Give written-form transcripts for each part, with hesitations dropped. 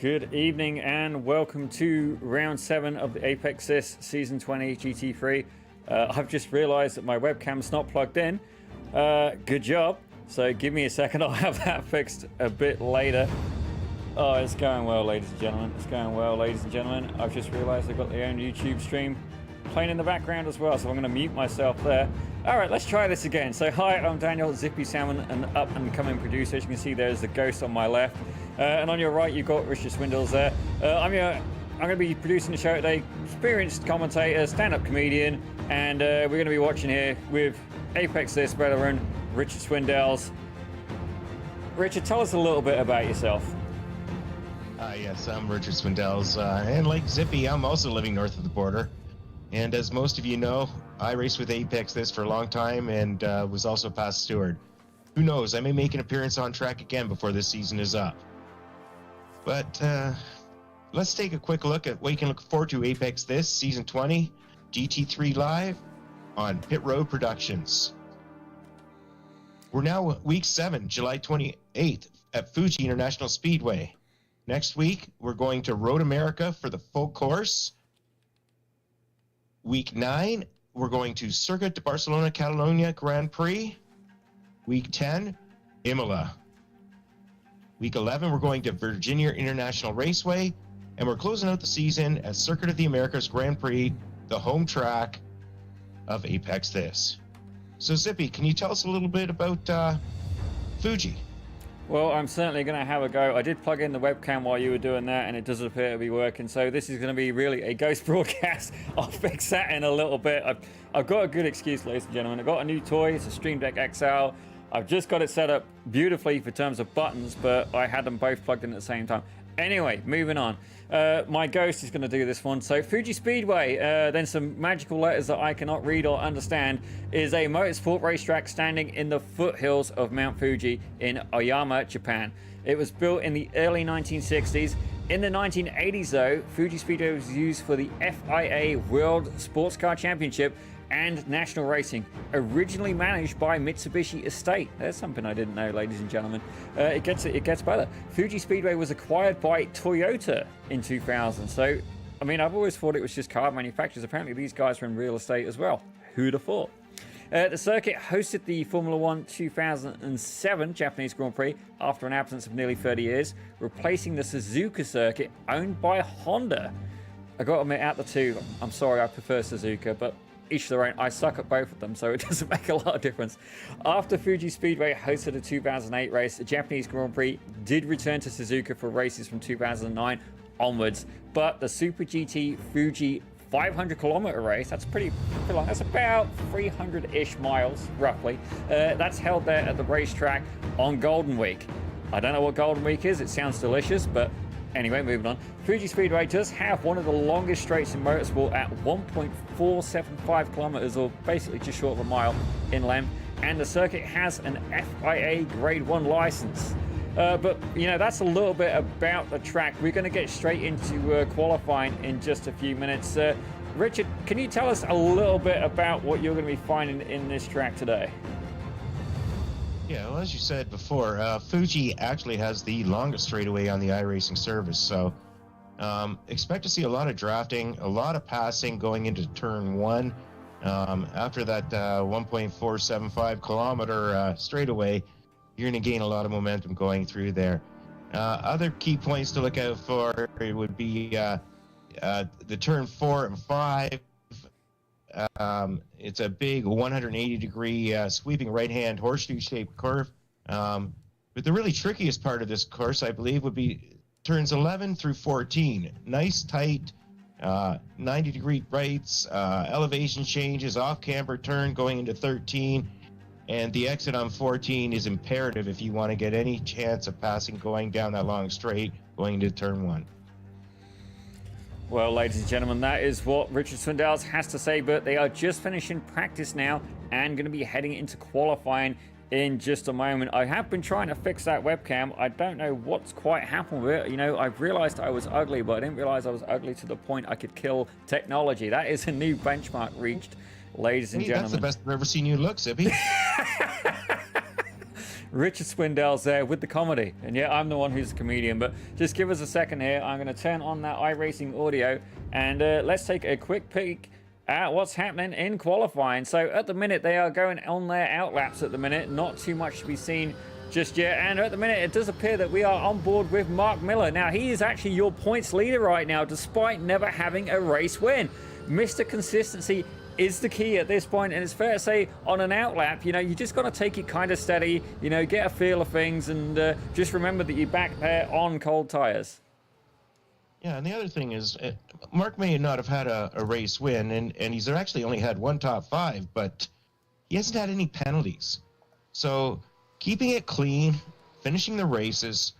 Good evening and welcome to round 7 of the Apex This Season 20 GT3. I've just realised that my webcam's not plugged in. Good job. So give me a second, I'll have that fixed a bit later. Oh, it's going well, ladies and gentlemen. It's going well, ladies and gentlemen. I've just realised I've got the own YouTube stream playing in the background as well, so I'm going to mute myself there. Alright, let's try this again. So hi, I'm Daniel, Zippy Salmon, an up-and-coming producer. As you can see, there's the ghost on my left. And on your right, you've got Richard Swindles there. I'm going to be producing the show today. Experienced commentator, stand-up comedian, and we're going to be watching here with Apex This veteran, Richard Swindles. Richard, tell us a little bit about yourself. Yes, I'm Richard Swindles, and like Zippy, I'm also living north of the border. And as most of you know, I raced with Apex This for a long time and was also past steward. Who knows, I may make an appearance on track again before this season is up. But let's take a quick look at what you can look forward to Apex This Season 20 GT3 Live on Pit Road Productions. We're now week 7, July 28th at Fuji International Speedway. Next week, we're going to Road America for the full course. Week 9, we're going to Circuit de Barcelona Catalonia Grand Prix. Week 10, Imola. Week 11, we're going to Virginia International Raceway, and we're closing out the season at Circuit of the Americas Grand Prix, the home track of Apex This. So Zippy, can you tell us a little bit about Fuji? Well, I'm certainly going to have a go. I did plug in the webcam while you were doing that, and it doesn't appear to be working. So this is going to be really a ghost broadcast. I'll fix that in a little bit. I've got a good excuse, ladies and gentlemen. I've got a new toy. It's a Stream Deck XL. I've just got it set up beautifully for terms of buttons, but I had them both plugged in at the same time. Anyway, moving on. My ghost is going to do this one. So Fuji Speedway, then some magical letters that I cannot read or understand, is a motorsport racetrack standing in the foothills of Mount Fuji in Oyama, Japan. It was built in the early 1960s. In the 1980s, though, Fuji Speedway was used for the FIA World Sports Car Championship and national racing, originally managed by Mitsubishi Estate. There's something I didn't know, ladies and gentlemen. It gets better. Fuji Speedway was acquired by Toyota in 2000. So, I mean, I've always thought it was just car manufacturers. Apparently, these guys are in real estate as well. Who'd have thought? The circuit hosted the Formula 1 2007 Japanese Grand Prix after an absence of nearly 30 years, replacing the Suzuka circuit owned by Honda. I got to admit, out the two, I'm sorry, I prefer Suzuka, but each their own. I suck at both of them, so it doesn't make a lot of difference. After Fuji Speedway hosted a 2008 race, the Japanese Grand Prix did return to Suzuka for races from 2009 onwards, but the Super GT Fuji 500-kilometer race, that's pretty long, that's about 300-ish miles, roughly. That's held there at the racetrack on Golden Week. I don't know what Golden Week is, it sounds delicious, but anyway, moving on. Fuji Speedway does have one of the longest straights in motorsport at 1.475 kilometers, or basically just short of a mile in length, and the circuit has an FIA Grade 1 license. But, you know, that's a little bit about the track. We're going to get straight into qualifying in just a few minutes. Richard, can you tell us a little bit about what you're going to be finding in this track today? Yeah, well, as you said before, Fuji actually has the longest straightaway on the iRacing service, so expect to see a lot of drafting, a lot of passing going into turn 1. After that 1.475 kilometer straightaway, you're going to gain a lot of momentum going through there. Other key points to look out for would be the turn 4 and 5. It's a big 180-degree sweeping right-hand horseshoe-shaped curve. But the really trickiest part of this course, I believe, would be turns 11 through 14. Nice, tight, 90-degree rights, elevation changes, off-camber turn going into 13. And the exit on 14 is imperative if you want to get any chance of passing going down that long straight going into turn 1. Well, ladies and gentlemen, that is what Richard Swindles has to say, but they are just finishing practice now and going to be heading into qualifying in just a moment. I have been trying to fix that webcam. I don't know what's quite happened with it. You know, I've realized I was ugly, but I didn't realize I was ugly to the point I could kill technology. That is a new benchmark reached, ladies and gentlemen. That's the best I've ever seen you look, Zippy. Richard Swindell's there with the comedy. And yeah, I'm the one who's a comedian. But just give us a second here. I'm going to turn on that iRacing audio. And let's take a quick peek at what's happening in qualifying. So at the minute, they are going on their outlaps at the minute. Not too much to be seen just yet. And at the minute, it does appear that we are on board with Mark Miller. Now, he is actually your points leader right now, despite never having a race win. Mr. Consistency is the key at this point, and it's fair to say on an outlap, you know, you just got to take it kind of steady, you know, get a feel of things, and just remember that you're back there on cold tires. Yeah, and the other thing is, Mark may not have had a race win, and he's actually only had one top 5, but he hasn't had any penalties. So keeping it clean, finishing the races,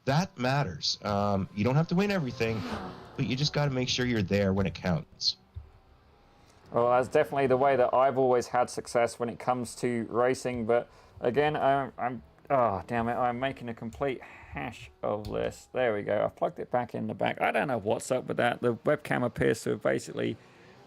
that matters. You don't have to win everything, but you just got to make sure you're there when it counts. Well, that's definitely the way that I've always had success when it comes to racing. But again, oh, damn it, I'm making a complete hash of this. There we go. I've plugged it back in the back. I don't know what's up with that. The webcam appears to have basically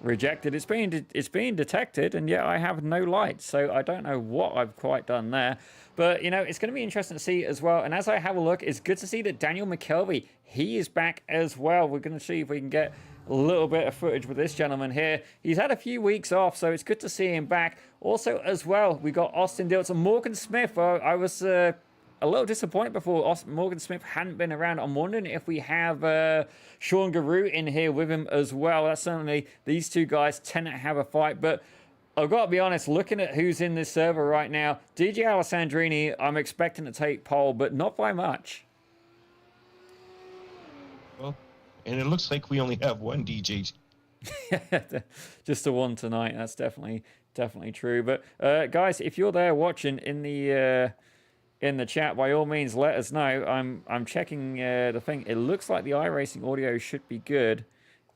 rejected. It's being detected, and yet I have no light. So I don't know what I've quite done there. But, you know, it's going to be interesting to see as well. And as I have a look, it's good to see that Daniel McKelvey, he is back as well. We're going to see if we can get a little bit of footage with this gentleman here. He's had a few weeks off, so it's good to see him back. Also, as well, we got Austin Diltz and Morgan Smith. I was a little disappointed before Morgan Smith hadn't been around. I'm wondering if we have Sean Garou in here with him as well. That's certainly, these two guys tend to have a fight, but I've got to be honest, looking at who's in this server right now, DJ Alessandrini, I'm expecting to take pole, but not by much. Well, and it looks like we only have one DJ. Just the one tonight. That's definitely true. But guys, if you're there watching in the chat, by all means, let us know. I'm checking the thing. It looks like the iRacing audio should be good.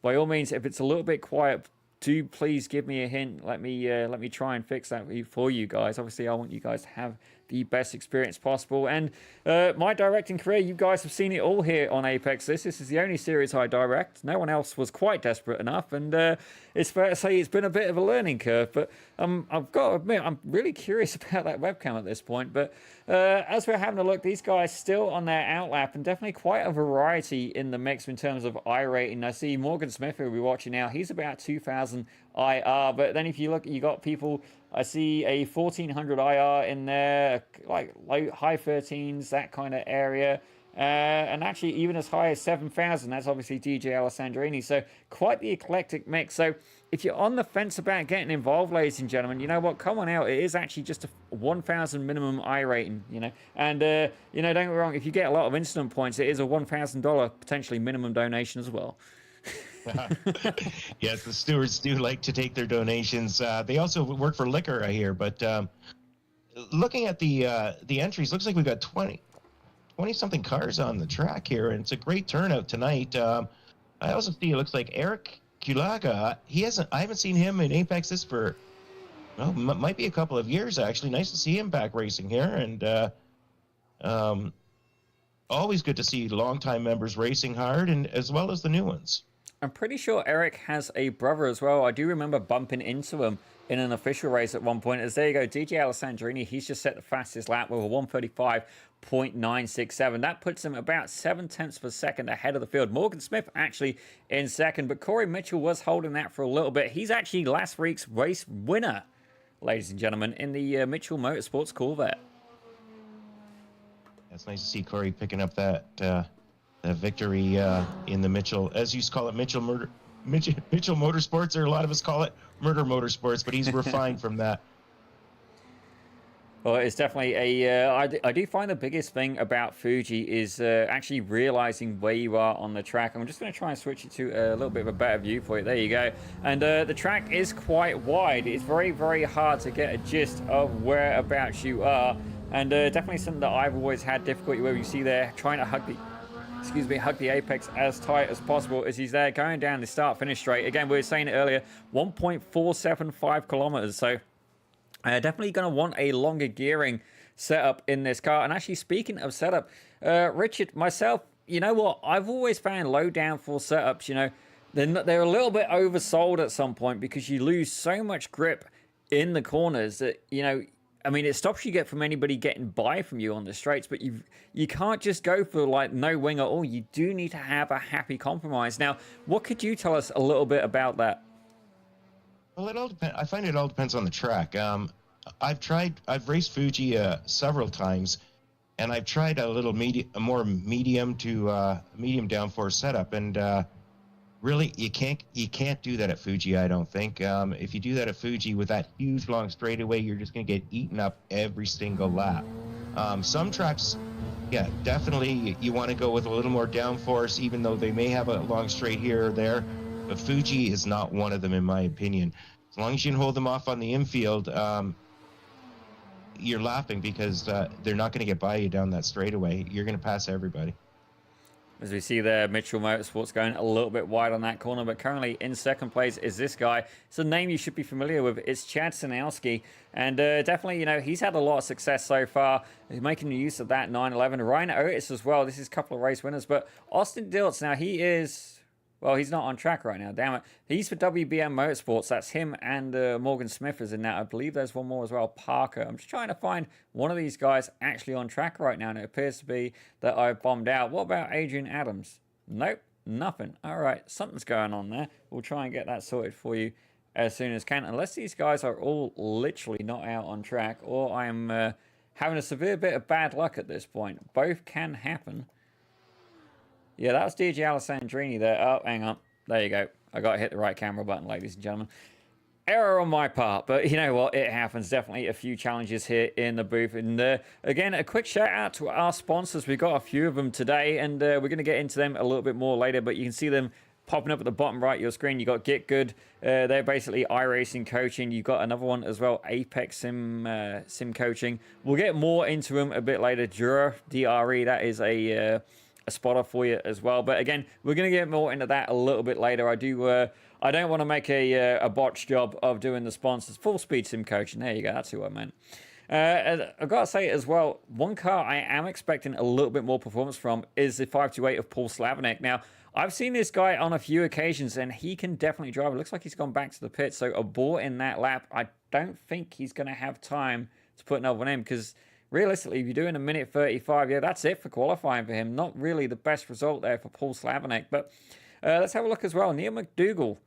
By all means, if it's a little bit quiet, do please give me a hint. Let me try and fix that for you guys. Obviously, I want you guys to have the best experience possible. And my directing career, you guys have seen it all here on Apex. This is the only series I direct. No one else was quite desperate enough, and it's fair to say it's been a bit of a learning curve. But I've got to admit, I'm really curious about that webcam at this point. But as we're having a look, these guys still on their outlap, and definitely quite a variety in the mix in terms of I rating. I see Morgan Smith, who we're watching now, he's about 2,000 IR. But then if you look, you got people, I see a 1,400 IR in there, like low, high 13s, that kind of area. And actually even as high as 7,000, that's obviously DJ Alessandrini. So quite the eclectic mix. So if you're on the fence about getting involved, ladies and gentlemen, you know what, come on out. It is actually just a 1,000 minimum I rating, you know. And, you know, don't get me wrong, if you get a lot of incident points, it is a $1,000 potentially minimum donation as well. Yes, the stewards do like to take their donations. They also work for liquor, I hear. But looking at the entries, looks like we've got 20-something cars on the track here, and it's a great turnout tonight. I also see it looks like Eric Kulaga. I haven't seen him in Apex this for, well, might be a couple of years actually. Nice to see him back racing here, and always good to see longtime members racing hard, and as well as the new ones. I'm pretty sure Eric has a brother as well. I do remember bumping into him in an official race at one point. As there you go, DJ Alessandrini, he's just set the fastest lap with a 1:35.967. That puts him about 7/10 of a second ahead of the field. Morgan Smith actually in second, but Corey Mitchell was holding that for a little bit. He's actually last week's race winner, ladies and gentlemen, in the Mitchell Motorsports Corvette. It's nice to see Corey picking up that victory in the Mitchell, as you call it, Mitchell Motorsports, or a lot of us call it Murder Motorsports, but he's refined from that. Well, it's definitely I do find the biggest thing about Fuji is actually realizing where you are on the track. I'm just going to try and switch it to a little bit of a better view for you. There you go. And the track is quite wide. It's very, very hard to get a gist of whereabouts you are. And definitely something that I've always had difficulty with. You see there, trying to hug the apex as tight as possible as he's there going down the start-finish straight. Again, we were saying it earlier, 1.475 kilometers. So definitely going to want a longer gearing setup in this car. And actually, speaking of setup, Richard, myself, you know what? I've always found low downforce setups, you know, they're a little bit oversold at some point because you lose so much grip in the corners that, you know, I mean, it stops you from anybody getting by from you on the straights, but you can't just go for like no wing at all. You do need to have a happy compromise. Now, what could you tell us a little bit about that? Well, it all depends. I find it all depends on the track. I've raced Fuji several times, and I've tried a more medium to medium downforce setup, and really you can't do that at Fuji. I don't think. If you do that at Fuji with that huge long straightaway, you're just going to get eaten up every single lap. Some tracks, yeah, definitely you want to go with a little more downforce, even though they may have a long straight here or there. But Fuji is not one of them, in my opinion. As long as you can hold them off on the infield, you're laughing because they're not going to get by you down that straightaway. You're going to pass everybody. As we see there, Mitchell Motorsports going a little bit wide on that corner, but currently in second place is this guy. It's a name you should be familiar with. It's Chad Sanowski, and definitely, you know, he's had a lot of success so far. He's making use of that 911. Ryan Otis as well. This is a couple of race winners, but Austin Diltz, now he is... Well, he's not on track right now, damn it. He's for WBM Motorsports. That's him and Morgan Smith is in that. I believe there's one more as well, Parker. I'm just trying to find one of these guys actually on track right now, and it appears to be that I've bombed out. What about Adrian Adams? Nope, nothing. All right, something's going on there. We'll try and get that sorted for you as soon as can, unless these guys are all literally not out on track, or I'm having a severe bit of bad luck at this point. Both can happen. Yeah, that was DJ Alessandrini there. Oh, hang on. There you go. I got to hit the right camera button, ladies and gentlemen. Error on my part, but you know what? It happens. Definitely a few challenges here in the booth. And again, a quick shout out to our sponsors. We've got a few of them today, and we're going to get into them a little bit more later, but you can see them popping up at the bottom right of your screen. You got Get Good. They're basically iRacing coaching. You've got another one as well, Apex Sim Coaching. We'll get more into them a bit later. Dura, DRE, that is a spotter for you as well. But again, we're going to get more into that a little bit later. I don't want to make a botch job of doing the sponsors. Full Speed Sim Coaching. There you go. That's who I meant. I've got to say as well, one car I am expecting a little bit more performance from is the 528 of Paul Slavinek. Now, I've seen this guy on a few occasions, and he can definitely drive. It looks like he's gone back to the pit, so abort in that lap. I don't think he's going to have time to put another one in, because realistically, if you're doing a minute 35, yeah, that's it for qualifying for him. Not really the best result there for Paul Slavinek. But let's have a look as well. Neil McDougall.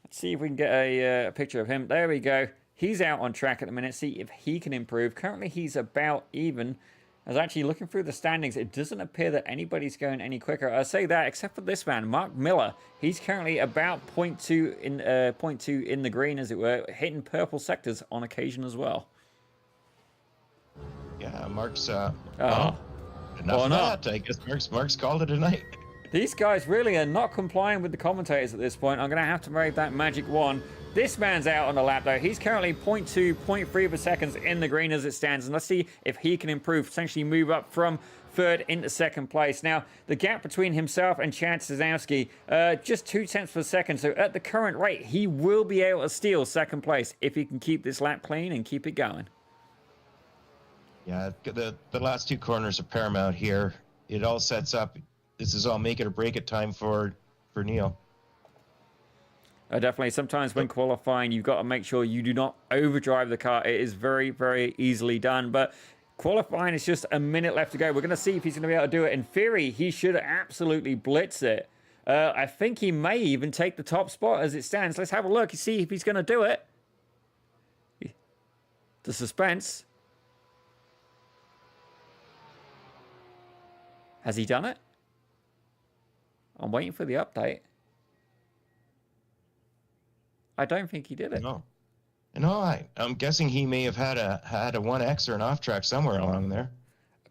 Let's see if we can get a picture of him. There we go. He's out on track at the minute. See if he can improve. Currently, he's about even. I was actually looking through the standings. It doesn't appear that anybody's going any quicker. I say that except for this man, Mark Miller. He's currently about 0.2 in the green, as it were, hitting purple sectors on occasion as well. Yeah, Mark's. Oh. Well, enough of that. I guess Mark's called it a night. These guys really are not complying with the commentators at this point. I'm going to have to make that magic one. This man's out on the lap, though. He's currently 0.2, 0.3 of a seconds in the green as it stands. And let's see if he can improve, potentially move up from third into second place. Now, the gap between himself and Chad Sazowski, just 0.2 of a second. So at the current rate, he will be able to steal second place if he can keep this lap clean and keep it going. Yeah, the last two corners are paramount here. It all sets up. This is all make it or break it time for Neil. Definitely. Sometimes when qualifying, you've got to make sure you do not overdrive the car. It is very, very easily done. But qualifying is just a minute left to go. We're going to see if he's going to be able to do it. In theory, he should absolutely blitz it. I think he may even take the top spot as it stands. Let's have a look and see if he's going to do it. The suspense. Has he done it? I'm waiting for the update. I don't think he did it. No, I'm guessing he may have had a 1X or an off track somewhere along there.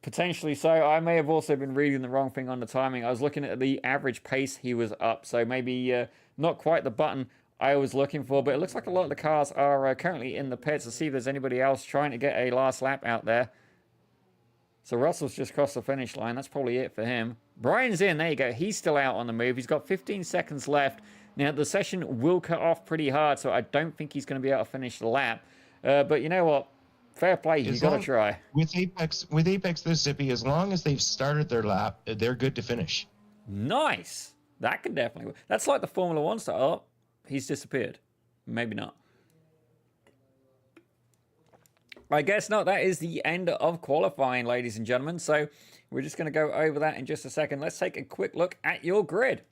Potentially so. I may have also been reading the wrong thing on the timing. I was looking at the average pace he was up, so maybe not quite the button I was looking for, but it looks like a lot of the cars are currently in the pits to see if there's anybody else trying to get a last lap out there. So Russell's just crossed the finish line. That's probably it for him. Brian's in. There you go. He's still out on the move. He's got 15 seconds left. Now, the session will cut off pretty hard, so I don't think he's going to be able to finish the lap. But you know what? Fair play. You've got to try. With Apex this zippy, as long as they've started their lap, they're good to finish. Nice. That could definitely work. That's like the Formula One style. Oh, he's disappeared. Maybe not. I guess not. That is the end of qualifying, ladies and gentlemen. So we're just going to go over that in just a second. Let's take a quick look at your grid.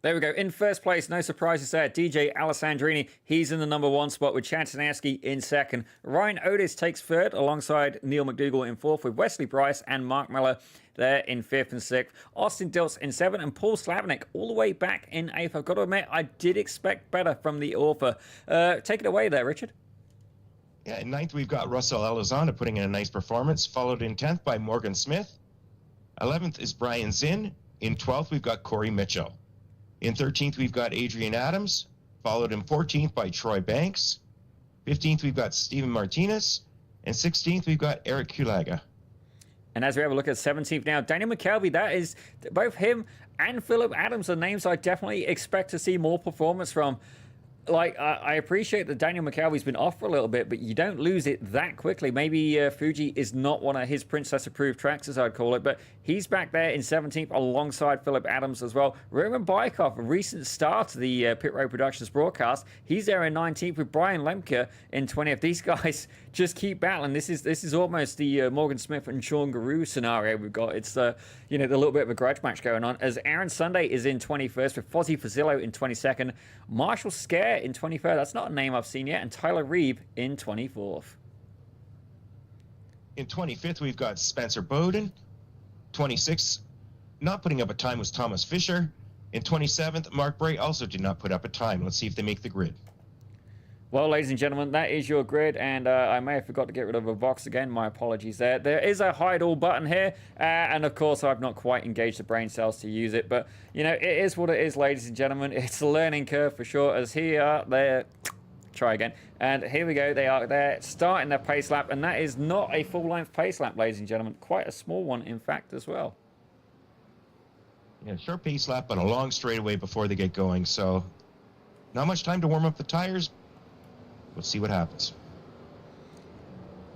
There we go. In first place, no surprises there. DJ Alessandrini, he's in the #1 spot with Chad Sanowski in second. Ryan Otis takes third alongside Neil McDougall in fourth with Wesley Bryce and Mark Miller there in fifth and sixth. Austin Diltz in seventh and Paul Slavnik all the way back in eighth. I've got to admit, I did expect better from the author. Take it away there, Richard. Yeah, in ninth, we've got Russell Elizondo putting in a nice performance, followed in 10th by Morgan Smith. 11th is Brian Zinn. In 12th, we've got Corey Mitchell. In 13th, we've got Adrian Adams, followed in 14th by Troy Banks. 15th, we've got Steven Martinez. And 16th, we've got Eric Kulaga. And as we have a look at 17th now, Daniel McKelvey, that is both him and Philip Adams are names I definitely expect to see more performance from. Like, I appreciate that Daniel McKelvey's been off for a little bit, but you don't lose it that quickly. Maybe Fuji is not one of his princess-approved tracks, as I'd call it, but he's back there in 17th alongside Philip Adams as well. Roman Bykov, a recent star to the Pit Road Productions broadcast, he's there in 19th with Brian Lemke in 20th. These guys just keep battling. This is almost the Morgan Smith and Sean Garou scenario we've got. It's the little bit of a grudge match going on, as Aaron Sunday is in 21st with Fozzie Fazillo in 22nd, Marshall Scare in 23rd. That's not a name I've seen yet, and Tyler Reeve in 24th. In 25th, we've got Spencer Bowden. 26th, not putting up a time, was Thomas Fisher. In 27th, Mark Bray also did not put up a time. Let's see if they make the grid. Well, ladies and gentlemen, that is your grid, and I may have forgot to get rid of a box again. My apologies there. There is a hide all button here, and of course, I've not quite engaged the brain cells to use it, but, it is what it is, ladies and gentlemen. It's a learning curve for sure, as here, there, try again, and here we go. They are there starting their pace lap, and that is not a full-length pace lap, ladies and gentlemen. Quite a small one, in fact, as well. Yeah, short pace lap on a long straightaway before they get going, so not much time to warm up the tires. Let's see what happens.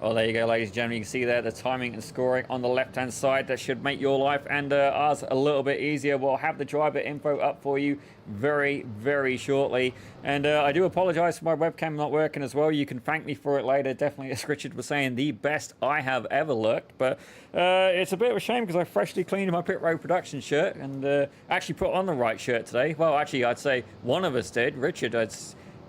Well, there you go, ladies and gentlemen. You can see there the timing and scoring on the left-hand side. That should make your life and ours a little bit easier. We'll have the driver info up for you very, very shortly. And I do apologize for my webcam not working as well. You can thank me for it later. Definitely, as Richard was saying, the best I have ever looked. But it's a bit of a shame because I freshly cleaned my Pit Road Production shirt and actually put on the right shirt today. Well, actually, I'd say one of us did. Richard,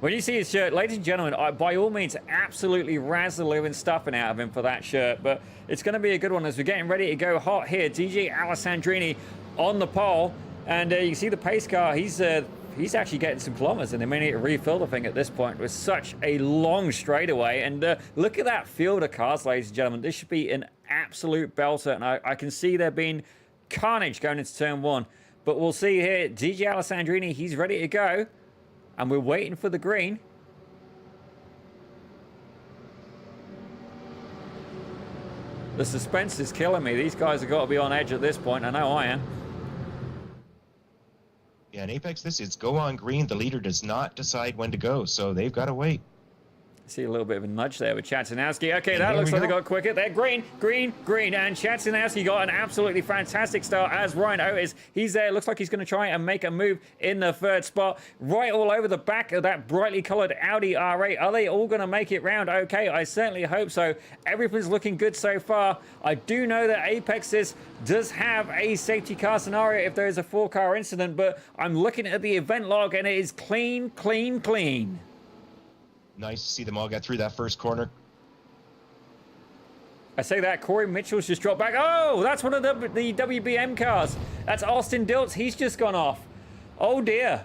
when you see his shirt, ladies and gentlemen, by all means, absolutely razz the living stuffing out of him for that shirt. But it's going to be a good one as we're getting ready to go hot here. DJ Alessandrini on the pole. And you can see the pace car. He's actually getting some kilometers, and they may need to refill the thing at this point with such a long straightaway. And look at that field of cars, ladies and gentlemen. This should be an absolute belter. And I can see there being carnage going into turn one. But we'll see here. DJ Alessandrini, he's ready to go. And we're waiting for the green. The suspense is killing me. These guys have got to be on edge at this point. I know I am. Yeah, in Apex, this is go on green. The leader does not decide when to go, so they've got to wait. See a little bit of a nudge there with Chad Sanowski. Okay, that looks like they got quicker. They're green. And Chad Sanowski got an absolutely fantastic start as Ryan Otis. He's there. Looks like he's going to try and make a move in the third spot. Right all over the back of that brightly colored Audi R8. Are they all going to make it round? Okay, I certainly hope so. Everything's looking good so far. I do know that Apex does have a safety car scenario if there is a 4-car incident, but I'm looking at the event log and it is clean, clean, clean. Nice to see them all get through that first corner. I say that, Corey Mitchell's just dropped back. Oh, that's one of the WBM cars. That's Austin Diltz. He's just gone off. Oh, dear.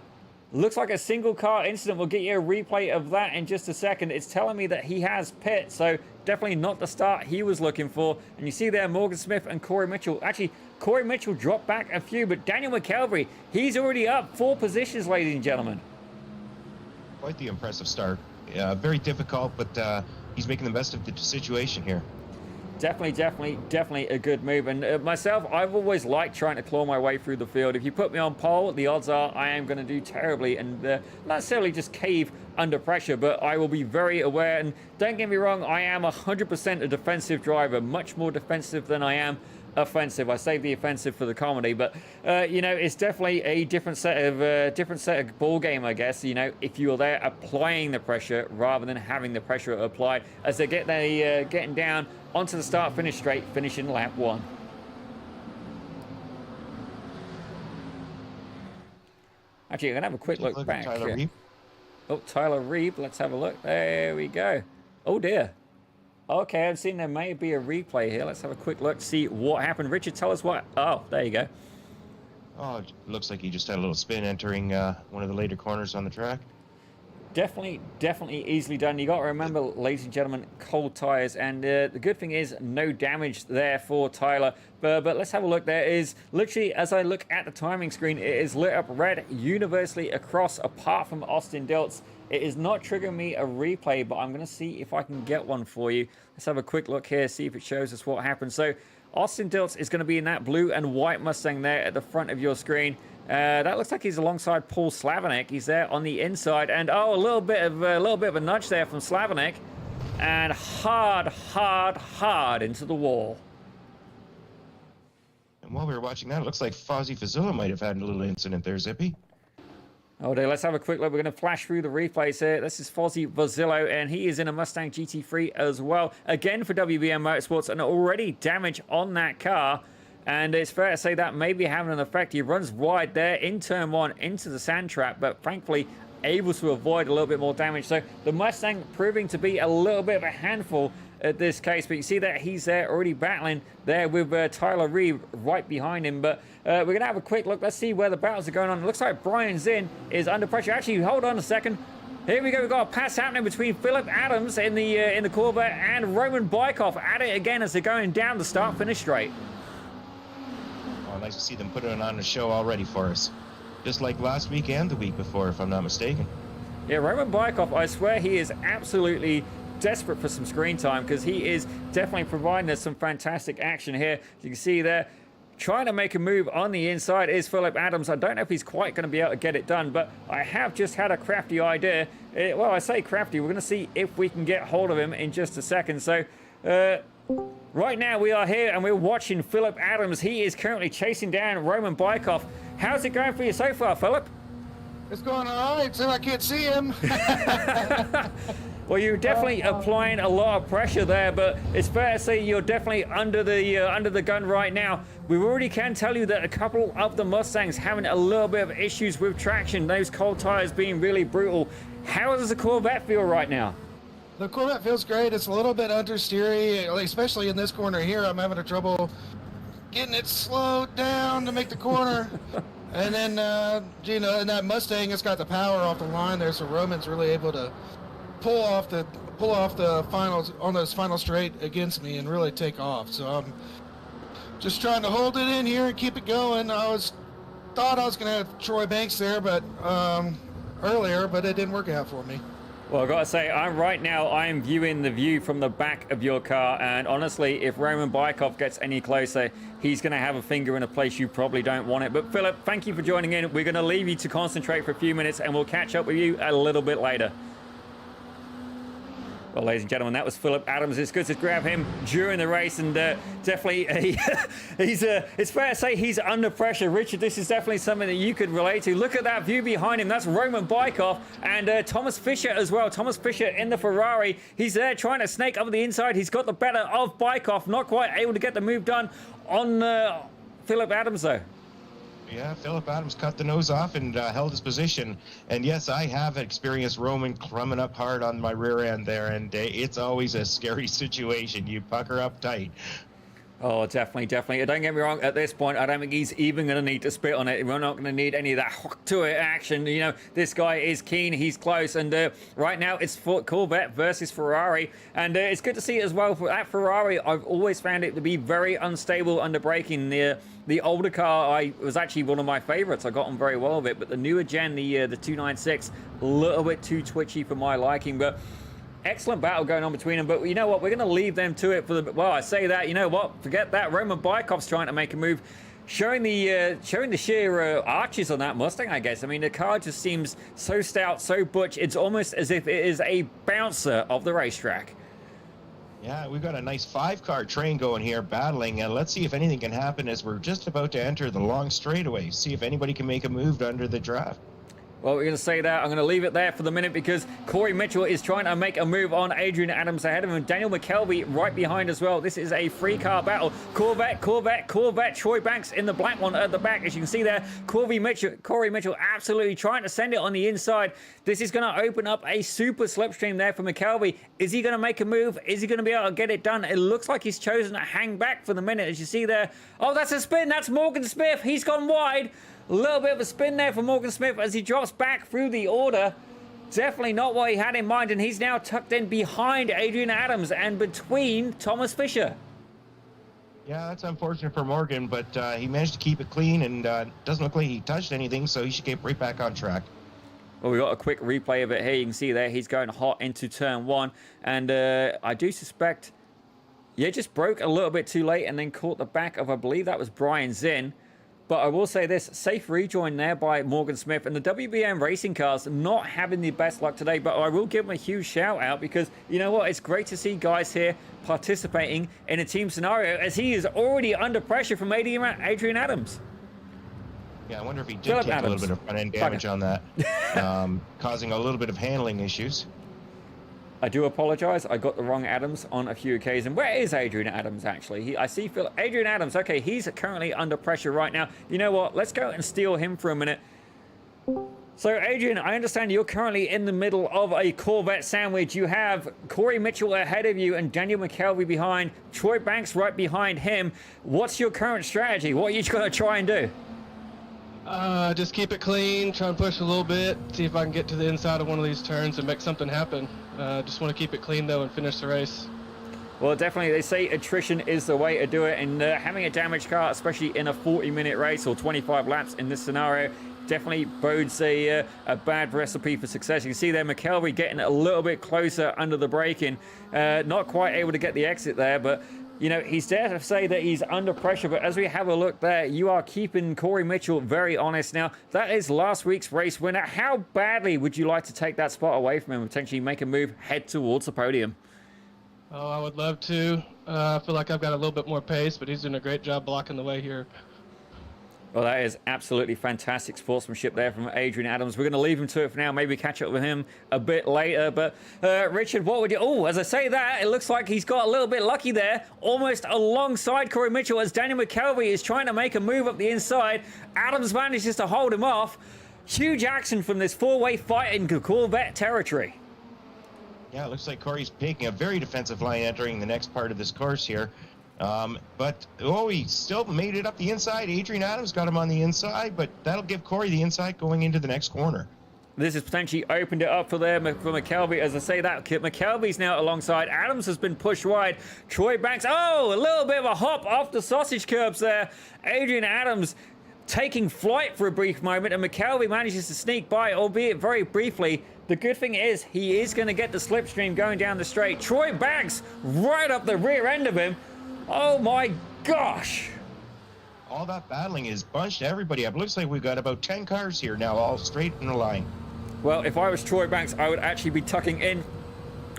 Looks like a single car incident. We'll get you a replay of that in just a second. It's telling me that he has pit, so definitely not the start he was looking for. And you see there Morgan Smith and Corey Mitchell. Actually, Corey Mitchell dropped back a few, but Daniel McKelvey, he's already up 4 positions, ladies and gentlemen. Quite the impressive start. Very difficult, but he's making the best of the situation here. Definitely a good move. And myself, I've always liked trying to claw my way through the field. If you put me on pole, the odds are I am going to do terribly and not necessarily just cave under pressure, but I will be very aware. And don't get me wrong, I am 100% a defensive driver, much more defensive than I am offensive. I saved the offensive for the comedy, but you know, it's definitely a different set of ball game, I guess. You know, if you're there applying the pressure rather than having the pressure applied, as they getting down onto the start-finish straight, finishing lap 1. Actually, I'm gonna have a quick look back. Tyler Reeb. Oh, Tyler Reeb. Let's have a look. There we go. Oh dear. Okay, I've seen there may be a replay here. Let's have a quick look, see what happened. Richard, tell us what. Oh, there you go. Oh, it looks like he just had a little spin entering one of the later corners on the track. Definitely easily done. You got to remember, ladies and gentlemen, cold tires, and the good thing is no damage there for Tyler. But let's have a look. There is literally, as I look at the timing screen, it is lit up red universally across, apart from Austin Dilts. It is not triggering me a replay, but I'm going to see if I can get one for you. Let's have a quick look here, see if it shows us what happened. So Austin Dilts is going to be in that blue and white Mustang there at the front of your screen. That looks like he's alongside Paul Slavinik. He's there on the inside, and oh, a little bit of a nudge there from Slavinik, and hard into the wall. And while we were watching that, it looks like Fozzie Fazilla might have had a little incident there, Zippy. Oh dear, let's have a quick look. We're going to flash through the replays here. This is Fozzie Vazillo, and he is in a Mustang GT3 as well. Again for WBM Motorsports, and already damage on that car. And it's fair to say that may be having an effect. He runs wide there in turn 1 into the sand trap, but thankfully able to avoid a little bit more damage. So the Mustang proving to be a little bit of a handful at this case, but you see that he's there already battling there with Tyler Reeb right behind him. But we're going to have a quick look. Let's see where the battles are going on. It looks like Brian Zinn is under pressure. Actually, hold on a second. Here we go. We've got a pass happening between Philip Adams in the Corvette and Roman Bykov at it again as they're going down the start-finish straight. Oh, nice to see them put it on a show already for us. Just like last week and the week before, if I'm not mistaken. Yeah, Roman Bykov, I swear he is absolutely desperate for some screen time, because he is definitely providing us some fantastic action here. You can see there, trying to make a move on the inside is Philip Adams. I don't know if he's quite going to be able to get it done, but I have just had a crafty idea. Well, I say crafty. We're going to see if we can get hold of him in just a second. So, right now we are here and we're watching Philip Adams. He is currently chasing down Roman Bykov. How's it going for you so far, Philip? It's going all right, so I can't see him. Well, you're definitely applying a lot of pressure there, but it's fair to say you're definitely under the gun right now. We already can tell you that a couple of the Mustangs having a little bit of issues with traction, those cold tires being really brutal. How does the Corvette feel right now? The Corvette feels great. It's a little bit understeery, especially in this corner here. I'm having trouble getting it slowed down to make the corner. And then, you know, in that Mustang, it's got the power off the line there, so Roman's really able to pull off the finals on those final straight against me and really take off. So I'm just trying to hold it in here and keep it going. Thought I was going to have Troy Banks there, but earlier, but it didn't work out for me. Well, I've got to say, I'm viewing the view from the back of your car, and honestly, if Roman Bykov gets any closer, he's going to have a finger in a place you probably don't want it. But Philip, thank you for joining in. We're going to leave you to concentrate for a few minutes, and we'll catch up with you a little bit later. Well, ladies and gentlemen, that was Philip Adams. It's good to grab him during the race, and definitely it's fair to say he's under pressure. Richard, this is definitely something that you could relate to. Look at that view behind him. That's Roman Bykov and Thomas Fisher as well. Thomas Fisher in the Ferrari. He's there trying to snake up the inside. He's got the better of Bykov, not quite able to get the move done on Philip Adams, though. Yeah, Philip Adams cut the nose off and held his position. And yes, I have experienced Roman coming up hard on my rear end there, and it's always a scary situation. You pucker up tight. Oh, definitely. Don't get me wrong, at this point, I don't think he's even going to need to spit on it. We're not going to need any of that hook to it action. You know, this guy is keen, he's close, and right now it's Corvette versus Ferrari. And it's good to see as well, for that Ferrari, I've always found it to be very unstable under braking. The older car was actually one of my favorites. I got on very well with it, but the newer gen, the 296, a little bit too twitchy for my liking. But excellent battle going on between them, but you know what? We're going to leave them to it for the. Well, I say that. You know what? Forget that. Roman Bykov's trying to make a move, showing the sheer arches on that Mustang. I guess. I mean, the car just seems so stout, so butch. It's almost as if it is a bouncer of the racetrack. Yeah, we've got a nice 5-car train going here battling, and let's see if anything can happen as we're just about to enter the long straightaway. See if anybody can make a move under the draft. Well, we're going to say that. I'm going to leave it there for the minute because Corey Mitchell is trying to make a move on Adrian Adams ahead of him. Daniel McKelvey right behind as well. This is a 3-car battle. Corvette, Troy Banks in the black one at the back. As you can see there, Corey Mitchell absolutely trying to send it on the inside. This is going to open up a super slipstream there for McKelvey. Is he going to make a move? Is he going to be able to get it done? It looks like he's chosen to hang back for the minute, as you see there. Oh, that's a spin. That's Morgan Smith. He's gone wide. A little bit of a spin there for Morgan Smith as he drops back through the order. Definitely not what he had in mind, and he's now tucked in behind Adrian Adams and between Thomas Fisher. Yeah, that's unfortunate for Morgan, but he managed to keep it clean, and doesn't look like he touched anything, so he should get right back on track. Well, we got a quick replay of it here. You can see there he's going hot into turn 1, and I do suspect, yeah, just broke a little bit too late and then caught the back of, I believe that was Brian Zinn. But I will say this, safe rejoin there by Morgan Smith, and the WBM racing cars not having the best luck today, but I will give them a huge shout out because, you know what, it's great to see guys here participating in a team scenario as he is already under pressure from Adrian Adams. Yeah, I wonder if he did take a little bit of front-end damage on that, causing a little bit of handling issues. I do apologize. I got the wrong Adams on a few occasions. Where is Adrian Adams, actually? I see Adrian Adams. Okay, he's currently under pressure right now. You know what? Let's go and steal him for a minute. So, Adrian, I understand you're currently in the middle of a Corvette sandwich. You have Corey Mitchell ahead of you and Daniel McKelvey behind. Troy Banks right behind him. What's your current strategy? What are you going to try and do? Just keep it clean, try and push a little bit, see if I can get to the inside of one of these turns and make something happen. Just want to keep it clean, though, and finish the race. Well, definitely, they say attrition is the way to do it, and having a damaged car, especially in a 40-minute race or 25 laps in this scenario, definitely bodes a bad recipe for success. You can see there McKelvey getting a little bit closer under the braking, not quite able to get the exit there, but you know, he's dare to say that he's under pressure, but as we have a look there, you are keeping Corey Mitchell very honest. Now, that is last week's race winner. How badly would you like to take that spot away from him and potentially make a move, head towards the podium? Oh, I would love to. I feel like I've got a little bit more pace, but he's doing a great job blocking the way here. Well, that is absolutely fantastic sportsmanship there from Adrian Adams. We're going to leave him to it for now, maybe catch up with him a bit later. But, Richard, what would you... Oh, as I say that, it looks like he's got a little bit lucky there. Almost alongside Corey Mitchell as Daniel McKelvey is trying to make a move up the inside. Adams manages to hold him off. Huge action from this four-way fight in Corvette territory. Yeah, it looks like Corey's taking a very defensive line entering the next part of this course here. But he still made it up the inside. Adrian Adams got him on the inside, but that'll give Corey the inside going into the next corner. This has potentially opened it up for McKelvey. As I say that, McKelvey's now alongside. Adams has been pushed wide. Troy Banks, a little bit of a hop off the sausage curbs there. Adrian Adams taking flight for a brief moment, and McKelvey manages to sneak by, albeit very briefly. The good thing is he is going to get the slipstream going down the straight. Troy Banks right up the rear end of him. Oh my gosh! All that battling is bunched everybody up. Looks like we've got about 10 cars here now, all straight in a line. Well, if I was Troy Banks, I would actually be tucking in,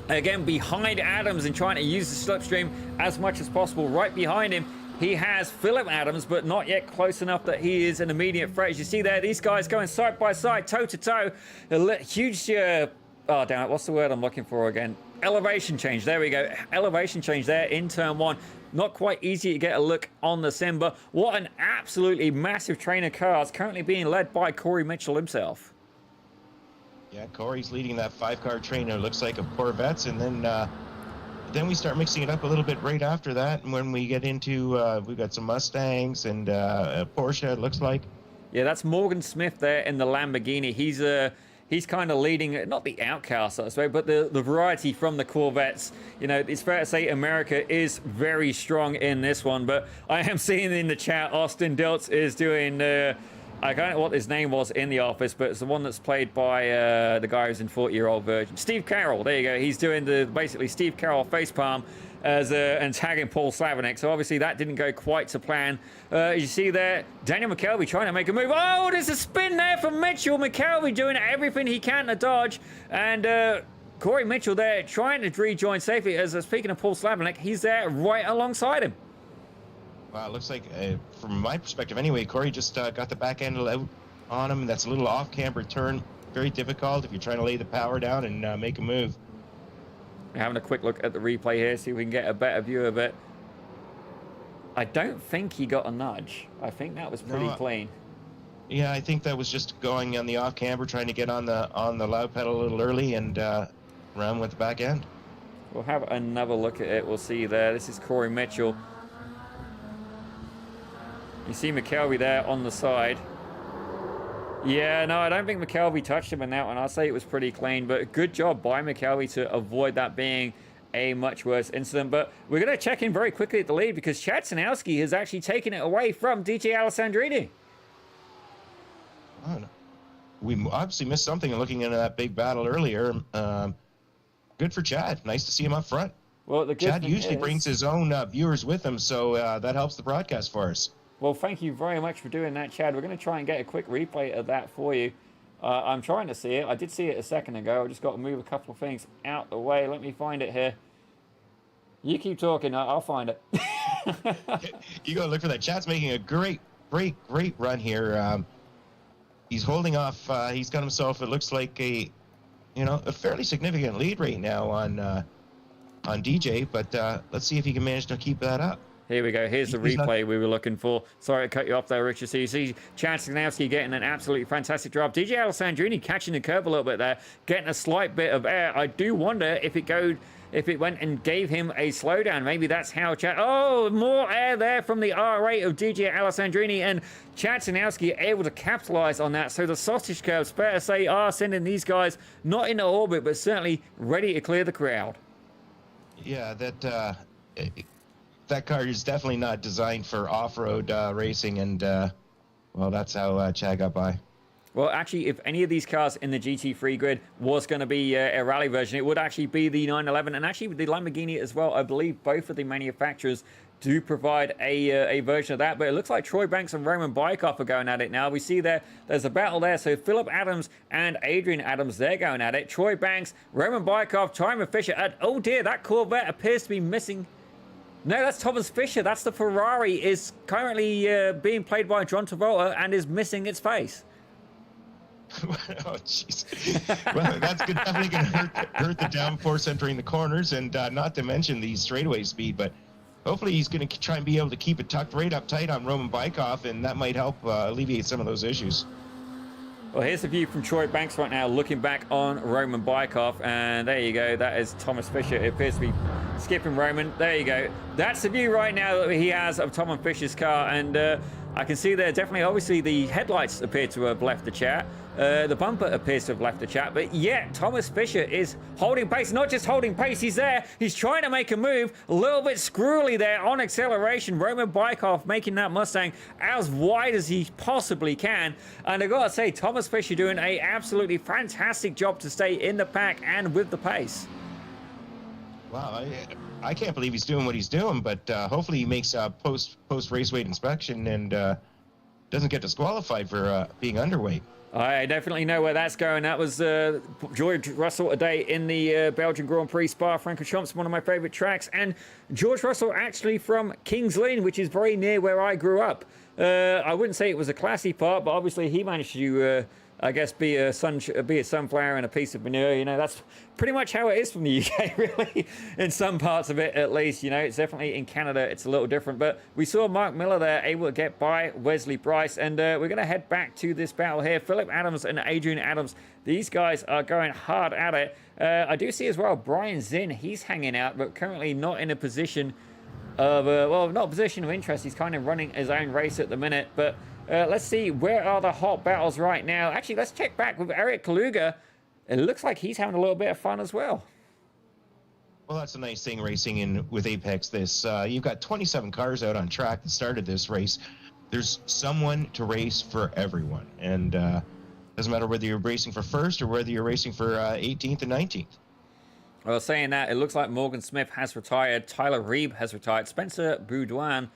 again, behind Adams and trying to use the slipstream as much as possible. Right behind him, he has Phillip Adams, but not yet close enough that he is an immediate threat. As you see there, these guys going side by side, toe to toe. A huge, oh damn it, what's the word I'm looking for again? Elevation change, there we go. Elevation change there in turn 1. Not quite easy to get a look on the sim, but what an absolutely massive train of cars currently being led by Corey Mitchell himself. Yeah, Corey's leading that 5-car train. It looks like of Corvettes, and then we start mixing it up a little bit right after that. And when we get into, we've got some Mustangs and a Porsche, it looks like. Yeah, that's Morgan Smith there in the Lamborghini. He's kind of leading, not the outcast, I suppose, but the variety from the Corvettes. You know, it's fair to say America is very strong in this one, but I am seeing in the chat Austin Diltz is doing, I don't know what his name was in the office, but it's the one that's played by the guy who's in 40-Year-Old Virgin. Steve Carroll, there you go. He's doing basically Steve Carroll facepalm and tagging Paul Slavinik. So obviously that didn't go quite to plan. As you see there, Daniel McKelvey trying to make a move. Oh, there's a spin there from Mitchell. McKelvey doing everything he can to dodge. And Corey Mitchell there trying to rejoin safely. As speaking of Paul Slavinek, he's there right alongside him. Well, it looks like, from my perspective anyway, Corey just got the back end out on him. That's a little off-camber turn. Very difficult if you're trying to lay the power down and make a move. We're having a quick look at the replay here, see if we can get a better view of it. I don't think he got a nudge. I think that was pretty clean. Yeah, I think that was just going on the off-camber, trying to get on the loud pedal a little early and run with the back end. We'll have another look at it. We'll see there. This is Corey Mitchell. You see McKelvey there on the side. Yeah, no, I don't think McKelvey touched him in that one. I'll say it was pretty clean, but good job by McKelvey to avoid that being a much worse incident. But we're going to check in very quickly at the lead because Chad Sanowski has actually taken it away from DJ Alessandrini. Oh, no. We obviously missed something in looking into that big battle earlier. Good for Chad. Nice to see him up front. Well, Chad usually brings his own viewers with him, so that helps the broadcast for us. Well, thank you very much for doing that, Chad. We're going to try and get a quick replay of that for you. I'm trying to see it. I did see it a second ago. I just got to move a couple of things out the way. Let me find it here. You keep talking. I'll find it. You go look for that. Chad's making a great run here. He's holding off. He's got himself, it looks like a fairly significant lead right now on DJ. But let's see if he can manage to keep that up. Here we go. Here's the replay we were looking for. Sorry to cut you off there, Richard. So you see Chad Stanowski getting an absolutely fantastic drop. DJ Alessandrini catching the curve a little bit there, getting a slight bit of air. I do wonder if it went and gave him a slowdown. Maybe that's how Chad... Oh, more air there from the R8 of DJ Alessandrini, and Chad Sanowski able to capitalize on that. So the sausage curves, fair to say, are sending these guys not into orbit, but certainly ready to clear the crowd. Yeah, that car is definitely not designed for off-road racing, and well, that's how Chad got by. Well, actually, if any of these cars in the GT3 grid was going to be a rally version, it would actually be the 911, and actually with the Lamborghini as well. I believe both of the manufacturers do provide a version of that, but it looks like Troy Banks and Roman Bykov are going at it now. We see there's a battle there, so Philip Adams and Adrian Adams, they're going at it. Troy Banks, Roman Bykov, Tyler Fisher, and oh dear, that Corvette appears to be missing. No, that's Thomas Fisher. That's the Ferrari, is currently being played by John Travolta and is missing its face. Oh, jeez. Well, that's definitely going to hurt the downforce entering the corners, and not to mention the straightaway speed. But hopefully he's going to try and be able to keep it tucked right up tight on Roman Bykov, and that might help alleviate some of those issues. Well, here's the view from Troy Banks right now, looking back on Roman Bykov, and there you go. That is Thomas Fisher. It appears to be skipping Roman. There you go. That's the view right now that he has of Thomas Fisher's car, and I can see there definitely, obviously, the headlights appear to have left the chat. The bumper appears to have left the chat, but yet Thomas Fisher is holding pace. Not just holding pace, he's there. He's trying to make a move. A little bit screwily there on acceleration. Roman Bykov making that Mustang as wide as he possibly can. And I gotta say, Thomas Fisher doing a absolutely fantastic job to stay in the pack and with the pace. Wow, I can't believe he's doing what he's doing, but hopefully he makes a post race weight inspection and doesn't get disqualified for being underweight. I definitely know where that's going. That was George Russell today in the Belgian Grand Prix Spa-Francorchamps, one of my favorite tracks. And George Russell actually from Kings Lynn, which is very near where I grew up. I wouldn't say it was a classy part, but obviously he managed to, I guess, be a sunflower and a piece of manure. You know, that's pretty much how it is from the UK, really, in some parts of it at least. You know, it's definitely in Canada, it's a little different. But we saw Mark Miller there able to get by Wesley Bryce, and we're going to head back to this battle here. Philip Adams and Adrian Adams, these guys are going hard at it. I do see as well Brian Zinn, he's hanging out, but currently not in a position of, well, not a position of interest. He's kind of running his own race at the minute, but let's see, where are the hot battles right now? Actually, let's check back with Eric Kaluga. It looks like he's having a little bit of fun as well. Well, that's a nice thing racing with Apex. You've got 27 cars out on track that started this race. There's someone to race for everyone, and doesn't matter whether you're racing for first or whether you're racing for 18th and 19th. Well, saying that, it looks like Morgan Smith has retired. Tyler Reeb has retired. Spencer Boudouin,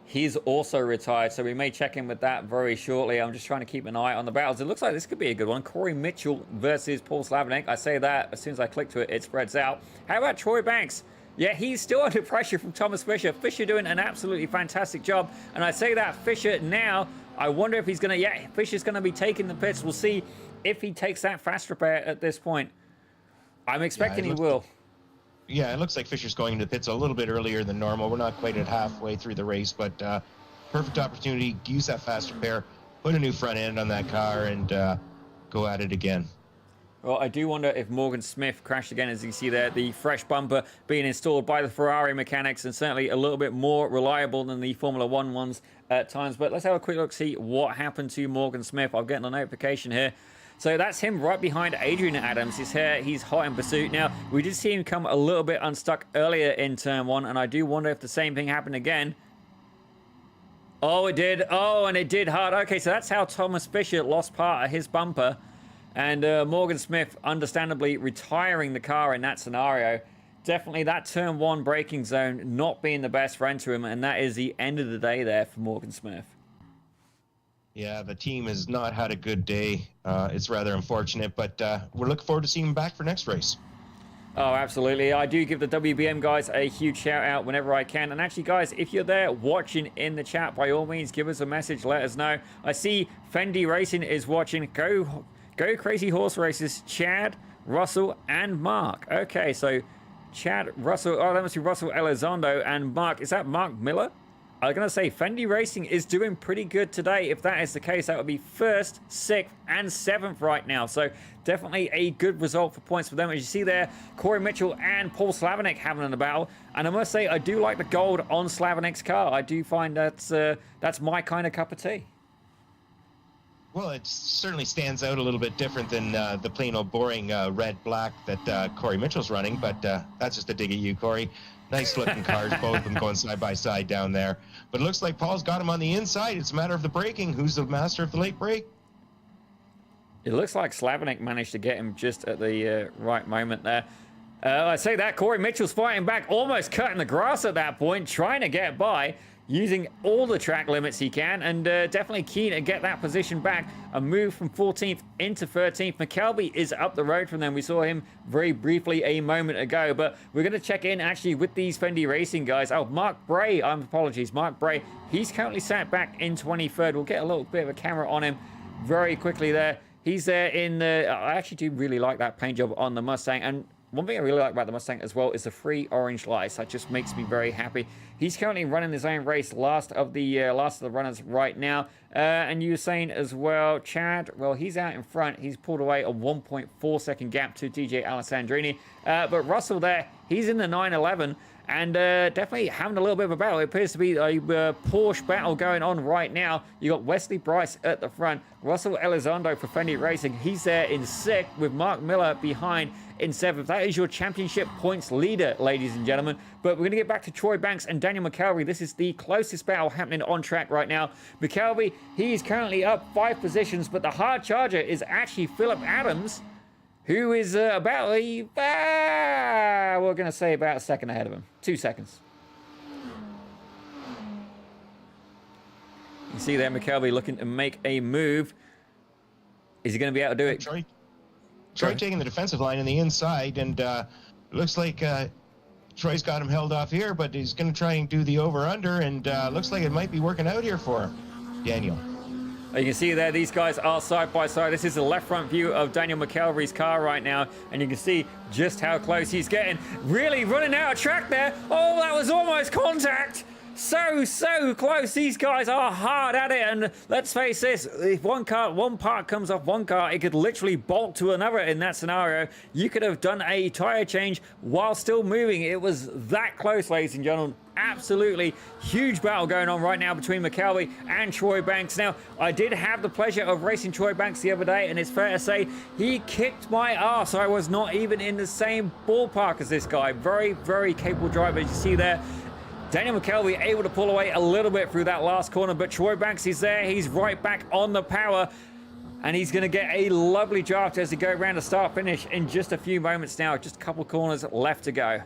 he's also retired, so we may check in with that very shortly. I'm just trying to keep an eye on the battles. It looks like this could be a good one. Corey Mitchell versus Paul Slavinik. I say that as soon as I click to it, it spreads out. How about Troy Banks? Yeah, he's still under pressure from Thomas Fisher. Fisher doing an absolutely fantastic job. And I say that Fisher now, I wonder if he's going to, yeah, Fisher's going to be taking the pits. We'll see if he takes that fast repair at this point. I'm expecting he will. Yeah, it looks like Fisher's going into the pits a little bit earlier than normal. We're not quite at halfway through the race, but perfect opportunity to use that fast repair, put a new front end on that car, and go at it again. Well, I do wonder if Morgan Smith crashed again. As you see there, the fresh bumper being installed by the Ferrari mechanics, and certainly a little bit more reliable than the Formula One ones at times. But let's have a quick look, see what happened to Morgan Smith. I'm getting a notification here. So that's him right behind Adrian Adams. His hair, he's hot in pursuit. Now, we did see him come a little bit unstuck earlier in turn one, and I do wonder if the same thing happened again. Oh, it did. Oh, and it did hard. Okay, so that's how Thomas Fisher lost part of his bumper. And Morgan Smith, understandably, retiring the car in that scenario. Definitely that turn one braking zone not being the best friend to him, and that is the end of the day there for Morgan Smith. Yeah, the team has not had a good day. It's rather unfortunate, but we're looking forward to seeing him back for next race. Oh, absolutely. I do give the WBM guys a huge shout out whenever I can. And actually, guys, if you're there watching in the chat, by all means, give us a message. Let us know. I see Fendi Racing is watching. Go Crazy Horse Races, Chad, Russell, and Mark. Okay, so Chad, Russell, oh, that must be Russell Elizondo, and Mark. Is that Mark Miller? I'm going to say Fendi Racing is doing pretty good today. If that is the case, that would be 1st, 6th, and 7th right now. So definitely a good result for points for them. As you see there, Corey Mitchell and Paul Slavinik having a battle. And I must say, I do like the gold on Slavinik's car. I do find that's my kind of cup of tea. Well, it certainly stands out a little bit different than the plain old boring red-black that Corey Mitchell's running, but that's just a dig at you, Corey. Nice looking cars, both of them going side by side down there. But it looks like Paul's got him on the inside. It's a matter of the braking. Who's the master of the late break? It looks like Slavinik managed to get him just at the right moment there. I say that Corey Mitchell's fighting back, almost cutting the grass at that point, trying to get by, using all the track limits he can, and definitely keen to get that position back. A move from 14th into 13th. McKelvey is up the road from them. We saw him very briefly a moment ago, but we're going to check in actually with these Fendi Racing guys. Oh, Mark Bray, apologies, Mark Bray. He's currently sat back in 23rd. We'll get a little bit of a camera on him very quickly there. He's there in the... I actually do really like that paint job on the Mustang, and one thing I really like about the Mustang as well is the free orange lights. That just makes me very happy. He's currently running his own race, last of the runners right now. And you were saying as well, Chad, well, he's out in front. He's pulled away a 1.4 second gap to DJ Alessandrini. But Russell there, he's in the 911. And definitely having a little bit of a battle. It appears to be a Porsche battle going on right now. You got Wesley Bryce at the front. Russell Elizondo for Fendi Racing. He's there in 6th with Mark Miller behind in 7th. That is your championship points leader, ladies and gentlemen. But we're going to get back to Troy Banks and Daniel McKelvey. This is the closest battle happening on track right now. McKelvey, he's currently up 5 positions, but the hard charger is actually Philip Adams, who is about we're going to say about a second ahead of him. 2 seconds. You see there, McKelvey looking to make a move. Is he going to be able to do it? Troy taking the defensive line on the inside, and it looks like Troy's got him held off here, but he's going to try and do the over-under, and looks like it might be working out here for Daniel. You can see there, these guys are side by side. This is the left front view of Daniel McKelvey's car right now, and you can see just how close he's getting. Really running out of track there. Oh, that was almost contact. So close. These guys are hard at it, and let's face this, if one part comes off one car, it could literally bolt to another in that scenario. You could have done a tire change while still moving. It was that close, ladies and gentlemen. Absolutely huge battle going on right now between McKelvey and Troy Banks. Now, I did have the pleasure of racing Troy Banks the other day, and it's fair to say he kicked my ass. I was not even in the same ballpark as this guy. Very capable driver, as you see there. Daniel McKelvey able to pull away a little bit through that last corner, but Troy Banks is there. He's right back on the power, and he's going to get a lovely draft as he go around the start-finish in just a few moments now. Just a couple corners left to go.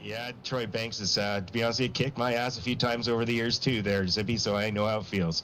Yeah, Troy Banks has, to be honest, he kicked my ass a few times over the years too there, Zippy, so I know how it feels.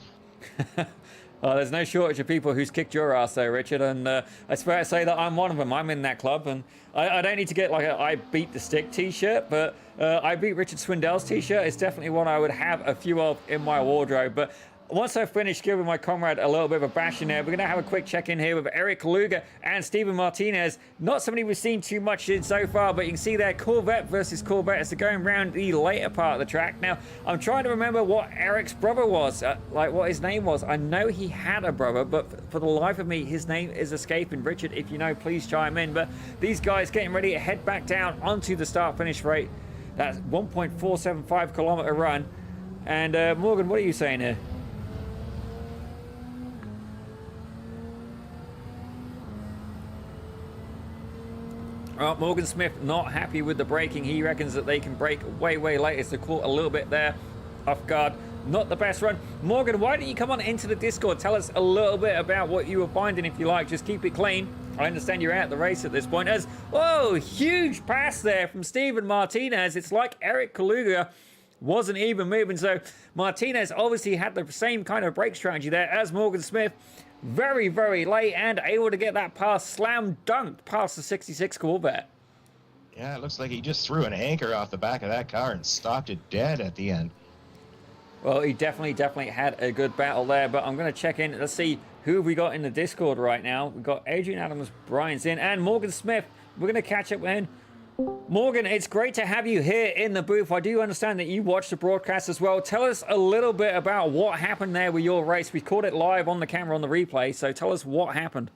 There's no shortage of people who's kicked your ass though, Richard, and I swear to say that I'm one of them. I'm in that club, and I don't need to get like a I beat the stick t-shirt, but I beat Richard Swindell's t-shirt. It's definitely one I would have a few of in my wardrobe. But once I finish giving my comrade a little bit of a bash in there, we're going to have a quick check-in here with Eric Kaluga and Steven Martinez. Not somebody we've seen too much in so far, but you can see there Corvette versus Corvette as they're going around the later part of the track. Now, I'm trying to remember what Eric's brother was, like what his name was. I know he had a brother, but for the life of me, his name is escaping. Richard, if you know, please chime in. But these guys getting ready to head back down onto the start-finish rate. That's 1.475 kilometer run. And Morgan, what are you saying here? Morgan Smith not happy with the braking. He reckons that they can brake way late. It's caught a little bit there off guard. Not the best run. Morgan, why don't you come on into the Discord? Tell us a little bit about what you were finding, if you like. Just keep it clean. I understand you're at the race at this point. As whoa, huge pass there from Steven Martinez. It's like Eric Kaluga wasn't even moving. So Martinez obviously had the same kind of brake strategy there as Morgan Smith. Very late and able to get that pass slam dunked past the 66 Corvette. Yeah, it looks like he just threw an anchor off the back of that car and stopped it dead at the end. Well, he definitely had a good battle there, but I'm going to check in. Let's see who we got in the Discord right now. We've got Adrian Adams, Brian's in, and Morgan Smith. We're going to catch up with him. Morgan, it's great to have you here in the booth. I do understand that you watched the broadcast as well. Tell us a little bit about what happened there with your race. We caught it live on the camera on the replay, so tell us what happened.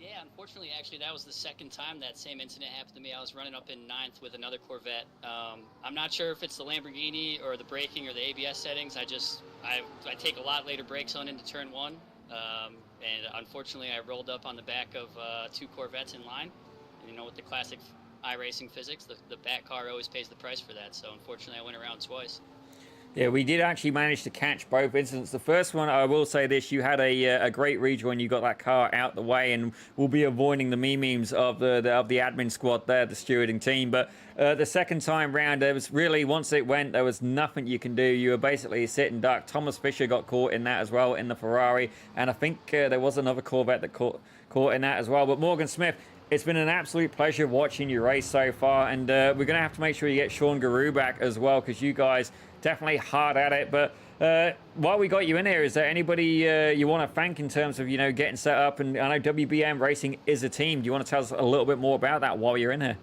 Yeah, unfortunately, actually, that was the second time that same incident happened to me. I was running up in 9th with another Corvette. I'm not sure if it's the Lamborghini or the braking or the ABS settings. I take a lot later brakes on into turn 1, and unfortunately, I rolled up on the back of 2 Corvettes in line. And, you know, with the classic iRacing physics, the back car always pays the price for that. So unfortunately, I went around twice. Yeah, we did actually manage to catch both incidents. The first one, I will say this, you had a great rejoin. You got that car out the way, and we'll be avoiding the memes of the admin squad there, the stewarding team. But the second time round, there was really, once it went, there was nothing you can do. You were basically sit and duck. Thomas Fisher got caught in that as well in the Ferrari, and I think there was another Corvette that caught in that as well. But Morgan Smith, it's been an absolute pleasure watching you race so far, and we're going to have to make sure you get Sean Garou back as well, because you guys definitely hard at it. But while we got you in here, is there anybody you want to thank in terms of, you know, getting set up? And I know WBM Racing is a team. Do you want to tell us a little bit more about that while you're in here?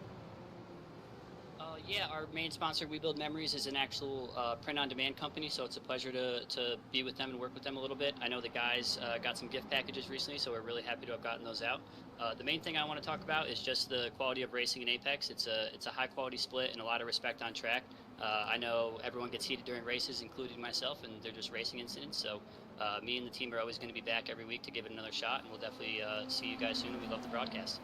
Yeah, our main sponsor, We Build Memories, is an actual print-on-demand company, so it's a pleasure to be with them and work with them a little bit. I know the guys got some gift packages recently, so we're really happy to have gotten those out. The main thing I want to talk about is just the quality of racing in Apex. It's a high-quality split and a lot of respect on track. I know everyone gets heated during races, including myself, and they're just racing incidents, so me and the team are always going to be back every week to give it another shot, and we'll definitely see you guys soon, and we love the broadcast.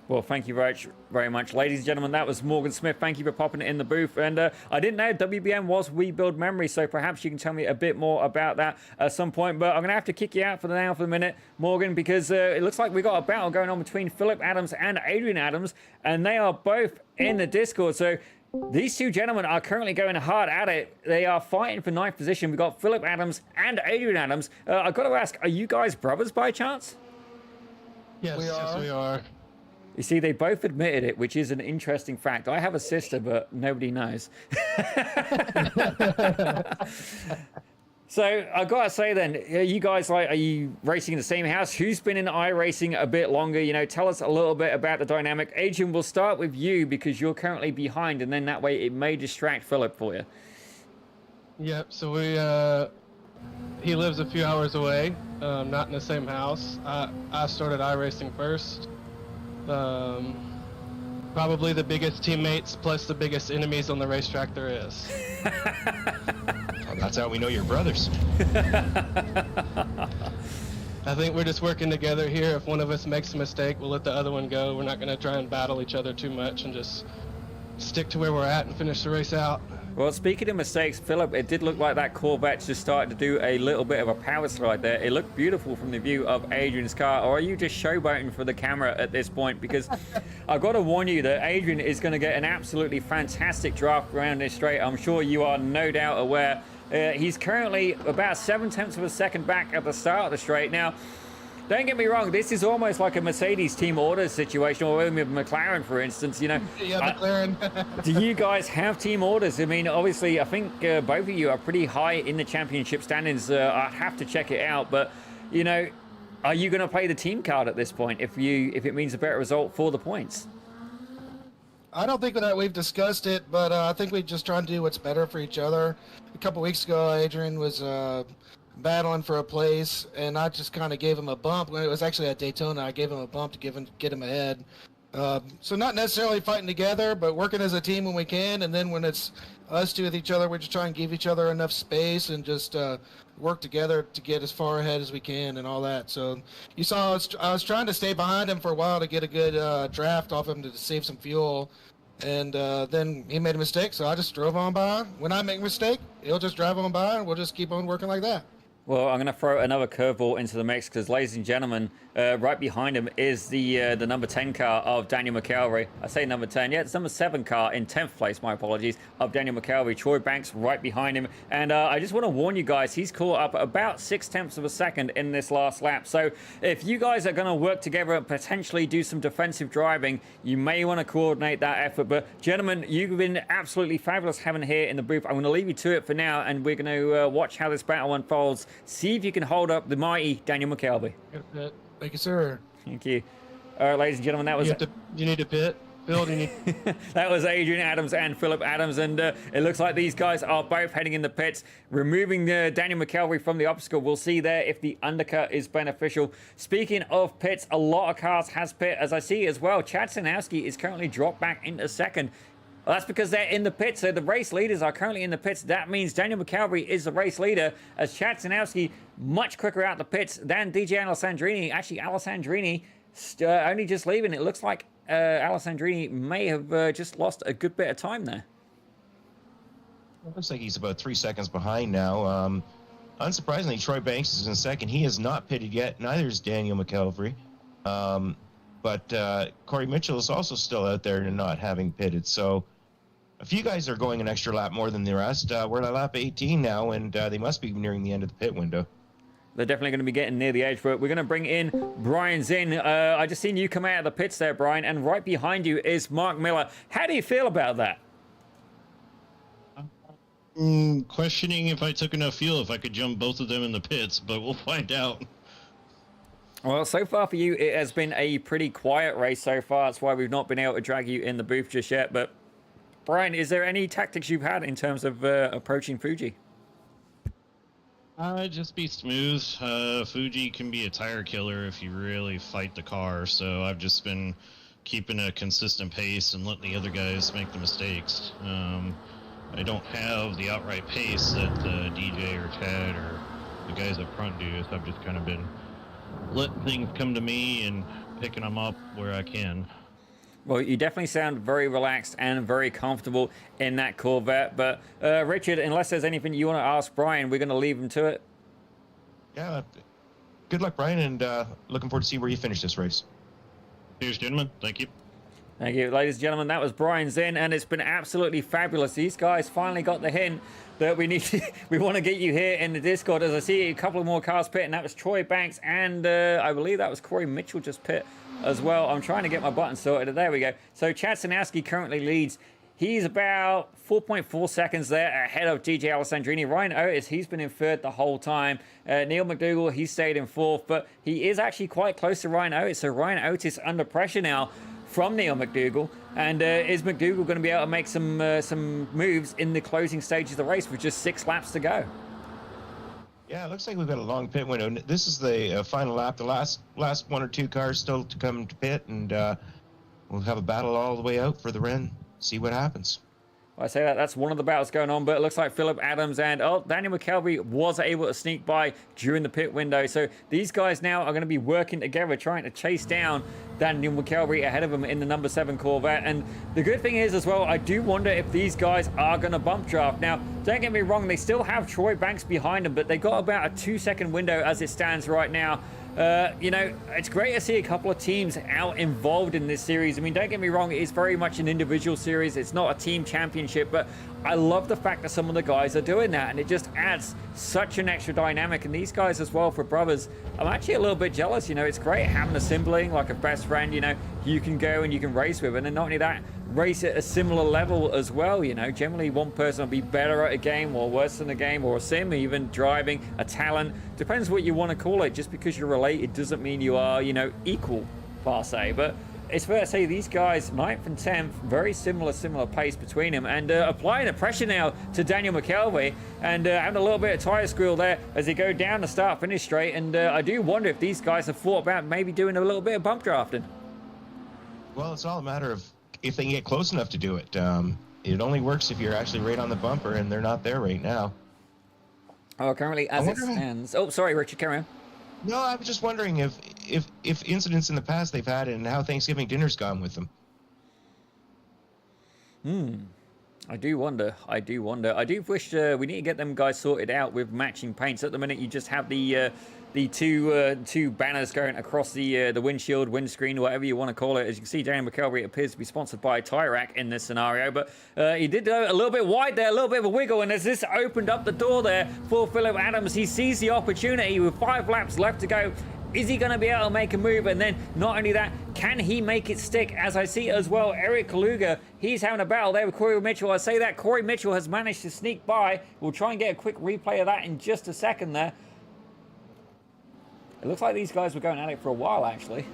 Well, thank you very much. Ladies and gentlemen, that was Morgan Smith. Thank you for popping it in the booth. And I didn't know WBM was We Build Memories, so perhaps you can tell me a bit more about that at some point. But I'm going to have to kick you out for now for a minute, Morgan, because it looks like we got a battle going on between Philip Adams and Adrian Adams, and they are both in the Discord. So these two gentlemen are currently going hard at it. They are fighting for 9th position. We've got Philip Adams and Adrian Adams. I've got to ask, are you guys brothers by chance? Yes, we are. You see, they both admitted it, which is an interesting fact. I have a sister, but nobody knows. So I gotta say then, you guys, like, are you racing in the same house? Who's been in iRacing a bit longer? You know, tell us a little bit about the dynamic. Adrian, we'll start with you because you're currently behind, and then that way it may distract Philip for you. Yep. So he lives a few hours away, not in the same house. I started iRacing first. Probably the biggest teammates plus the biggest enemies on the racetrack there is. Well, that's how we know you're brothers. I think we're just working together here. If one of us makes a mistake, we'll let the other one go. We're not going to try and battle each other too much and just stick to where we're at and finish the race out. Well, speaking of mistakes, Philip, it did look like that Corvette just started to do a little bit of a power slide there. It looked beautiful from the view of Adrian's car, or are you just showboating for the camera at this point? Because I've got to warn you that Adrian is going to get an absolutely fantastic draft around this straight. I'm sure you are no doubt aware. He's currently about 0.7 of a second back at the start of the straight. Now, don't get me wrong, this is almost like a Mercedes team orders situation, or even with McLaren, for instance. You know, Yeah, McLaren. do you guys have team orders? I mean, obviously, I think both of you are pretty high in the championship standings. I'd have to check it out, but you know, are you going to play the team card at this point if it means a better result for the points? I don't think that we've discussed it, but I think we just try and do what's better for each other. A couple weeks ago, Adrian was battling for a place, and I just kind of gave him a bump. When it was actually at Daytona, I gave him a bump to get him ahead. So not necessarily fighting together, but working as a team when we can, and then when it's us two with each other, we just try and give each other enough space and just work together to get as far ahead as we can and all that. So you saw I was trying to stay behind him for a while to get a good draft off him to save some fuel, and then he made a mistake, so I just drove on by. When I make a mistake, he'll just drive on by, and we'll just keep on working like that. Well, I'm going to throw another curveball into the mix because, ladies and gentlemen, right behind him is the number 10 car of Daniel McElroy. I say number 10. Yeah, it's number 7 car in 10th place, my apologies, of Daniel McElroy. Troy Banks right behind him. And I just want to warn you guys, he's caught up about 0.6 of a second in this last lap. So if you guys are going to work together and potentially do some defensive driving, you may want to coordinate that effort. But, gentlemen, you've been absolutely fabulous having here in the booth. I'm going to leave you to it for now, and we're going to watch how this battle unfolds. See if you can hold up the mighty Daniel McElroy. Thank you, sir. Thank you. All right, ladies and gentlemen, that was... You need to pit? Phil, do you need... That was Adrian Adams and Philip Adams, and it looks like these guys are both heading in the pits, removing Daniel McElroy from the obstacle. We'll see there if the undercut is beneficial. Speaking of pits, a lot of cars has pit, as I see as well. Chad Sanowski is currently dropped back into second. Well, that's because they're in the pits, so the race leaders are currently in the pits. That means Daniel McElroy is the race leader, as Chad Sanowski much quicker out the pits than DJ Alessandrini. Actually, Alessandrini only just leaving. It looks like Alessandrini may have just lost a good bit of time there. It looks like he's about 3 seconds behind now. Unsurprisingly, Troy Banks is in second. He has not pitted yet. Neither is Daniel McElroy. But Corey Mitchell is also still out there and not having pitted. So a few guys are going an extra lap more than the rest. We're at lap 18 now, and they must be nearing the end of the pit window. They're definitely going to be getting near the edge, but we're going to bring in Brian Zinn. I just seen you come out of the pits there, Brian, and right behind you is Mark Miller. How do you feel about that? Questioning if I took enough fuel, if I could jump both of them in the pits, but we'll find out. Well, so far for you, it has been a pretty quiet race so far. That's why we've not been able to drag you in the booth just yet. But, Brian, is there any tactics you've had in terms of approaching Fuji? Just be smooth. Fuji can be a tire killer if you really fight the car, so I've just been keeping a consistent pace and letting the other guys make the mistakes. I don't have the outright pace that DJ or Chad or the guys up front do, so I've just kind of been letting things come to me and picking them up where I can. Well, you definitely sound very relaxed and very comfortable in that Corvette. But, Richard, unless there's anything you want to ask Brian, we're going to leave him to it. Yeah, good luck, Brian, and looking forward to see where you finish this race. Cheers, gentlemen. Thank you. Thank you, ladies and gentlemen. That was Brian Zinn, and it's been absolutely fabulous. These guys finally got the hint that we want to get you here in the Discord. As I see a couple of more cars pit, and that was Troy Banks, and I believe that was Corey Mitchell just pit as well. I'm trying to get my button sorted. There we go. So Chad Sanowski currently leads. He's about 4.4 seconds there ahead of DJ Alessandrini. Ryan Otis, he's been in third the whole time. Neil McDougall, he stayed in fourth, but he is actually quite close to Ryan Otis. So Ryan Otis under pressure now from Neil McDougall. And is McDougall going to be able to make some moves in the closing stages of the race with just 6 laps to go? Yeah, it looks like we've got a long pit window. This is the final lap. The last 1 or 2 cars still to come to pit, and we'll have a battle all the way out for the run. See what happens. I say that's one of the battles going on, but it looks like Philip Adams and Daniel McKelvey was able to sneak by during the pit window. So these guys now are going to be working together, trying to chase down Daniel McKelvey ahead of him in the number 7 Corvette. And the good thing is as well, I do wonder if these guys are going to bump draft. Now, don't get me wrong, they still have Troy Banks behind them, but they got about a 2-second window as it stands right now. You know, it's great to see a couple of teams out involved in this series. I mean, don't get me wrong, it's very much an individual series. It's not a team championship, but I love the fact that some of the guys are doing that, and it just adds such an extra dynamic. And these guys as well, for brothers, I'm actually a little bit jealous. You know, it's great having a sibling, like a best friend, you know, you can go and you can race with. And then not only that, race at a similar level as well. You know, generally one person will be better at a game or worse than a game or a sim, even driving, a talent, depends what you want to call it. Just because you're related doesn't mean you are, you know, equal per se. But it's fair to say these guys, 9th and 10th, very similar pace between them, and applying the pressure now to Daniel McKelvey, and having a little bit of tire squeal there as they go down the start finish straight. And I do wonder if these guys have thought about maybe doing a little bit of bump drafting. Well, it's all a matter of if they can get close enough to do it. It only works if you're actually right on the bumper, and they're not there right now. Oh, currently as it stands. Oh, sorry, Richard, carry on. No, I was just wondering if incidents in the past they've had and how Thanksgiving dinner's gone with them. I do wonder. I do wish we need to get them guys sorted out with matching paints. At the minute, you just have the two banners going across the windshield, windscreen, whatever you want to call it. As you can see, Daniel McKelvey appears to be sponsored by Tire Rack in this scenario, but he did go a little bit wide there, a little bit of a wiggle, and as this opened up the door there for Philip Adams, he sees the opportunity with 5 laps left to go. Is he going to be able to make a move? And then not only that, can he make it stick? As I see as well, Eric Kaluga, he's having a battle there with Corey Mitchell. I say that Corey Mitchell has managed to sneak by. We'll try and get a quick replay of that in just a second there. It looks like these guys were going at it for a while, actually.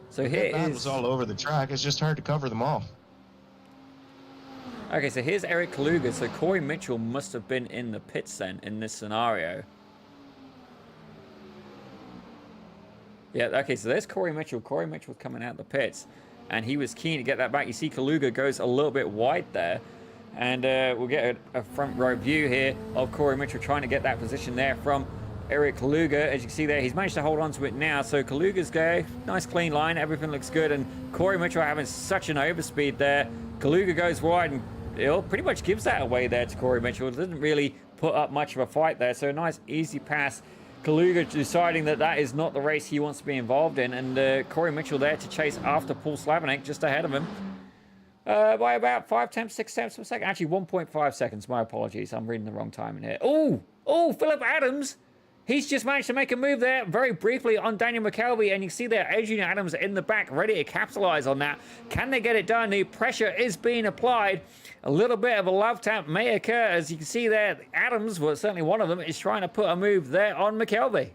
So here It was all over the track. It's just hard to cover them all. Okay, so here's Eric Kaluga. So Corey Mitchell must have been in the pits then in this scenario. Yeah, okay, so there's Corey Mitchell. Corey Mitchell coming out the pits, and he was keen to get that back. You see Kaluga goes a little bit wide there, and we'll get a front row view here of Corey Mitchell trying to get that position there from Eric Kaluga. As you can see there, he's managed to hold on to it now. So Kaluga's go, nice clean line, everything looks good, and Corey Mitchell having such an overspeed there. Kaluga goes wide, and it pretty much gives that away there to Corey Mitchell. It doesn't really put up much of a fight there, so a nice easy pass. Kaluga deciding that that is not the race he wants to be involved in, and Corey Mitchell there to chase after Paul Slavinek just ahead of him by about 5 tenths, 6 tenths of a second. Actually, 1.5 seconds. My apologies. I'm reading the wrong time in here. Oh, Philip Adams. He's just managed to make a move there very briefly on Daniel McKelvey, and you see there Adrian Adams in the back ready to capitalize on that. Can they get it done? The pressure is being applied. A little bit of a love tap may occur. As you can see there, Adams, well, certainly one of them, is trying to put a move there on McKelvey.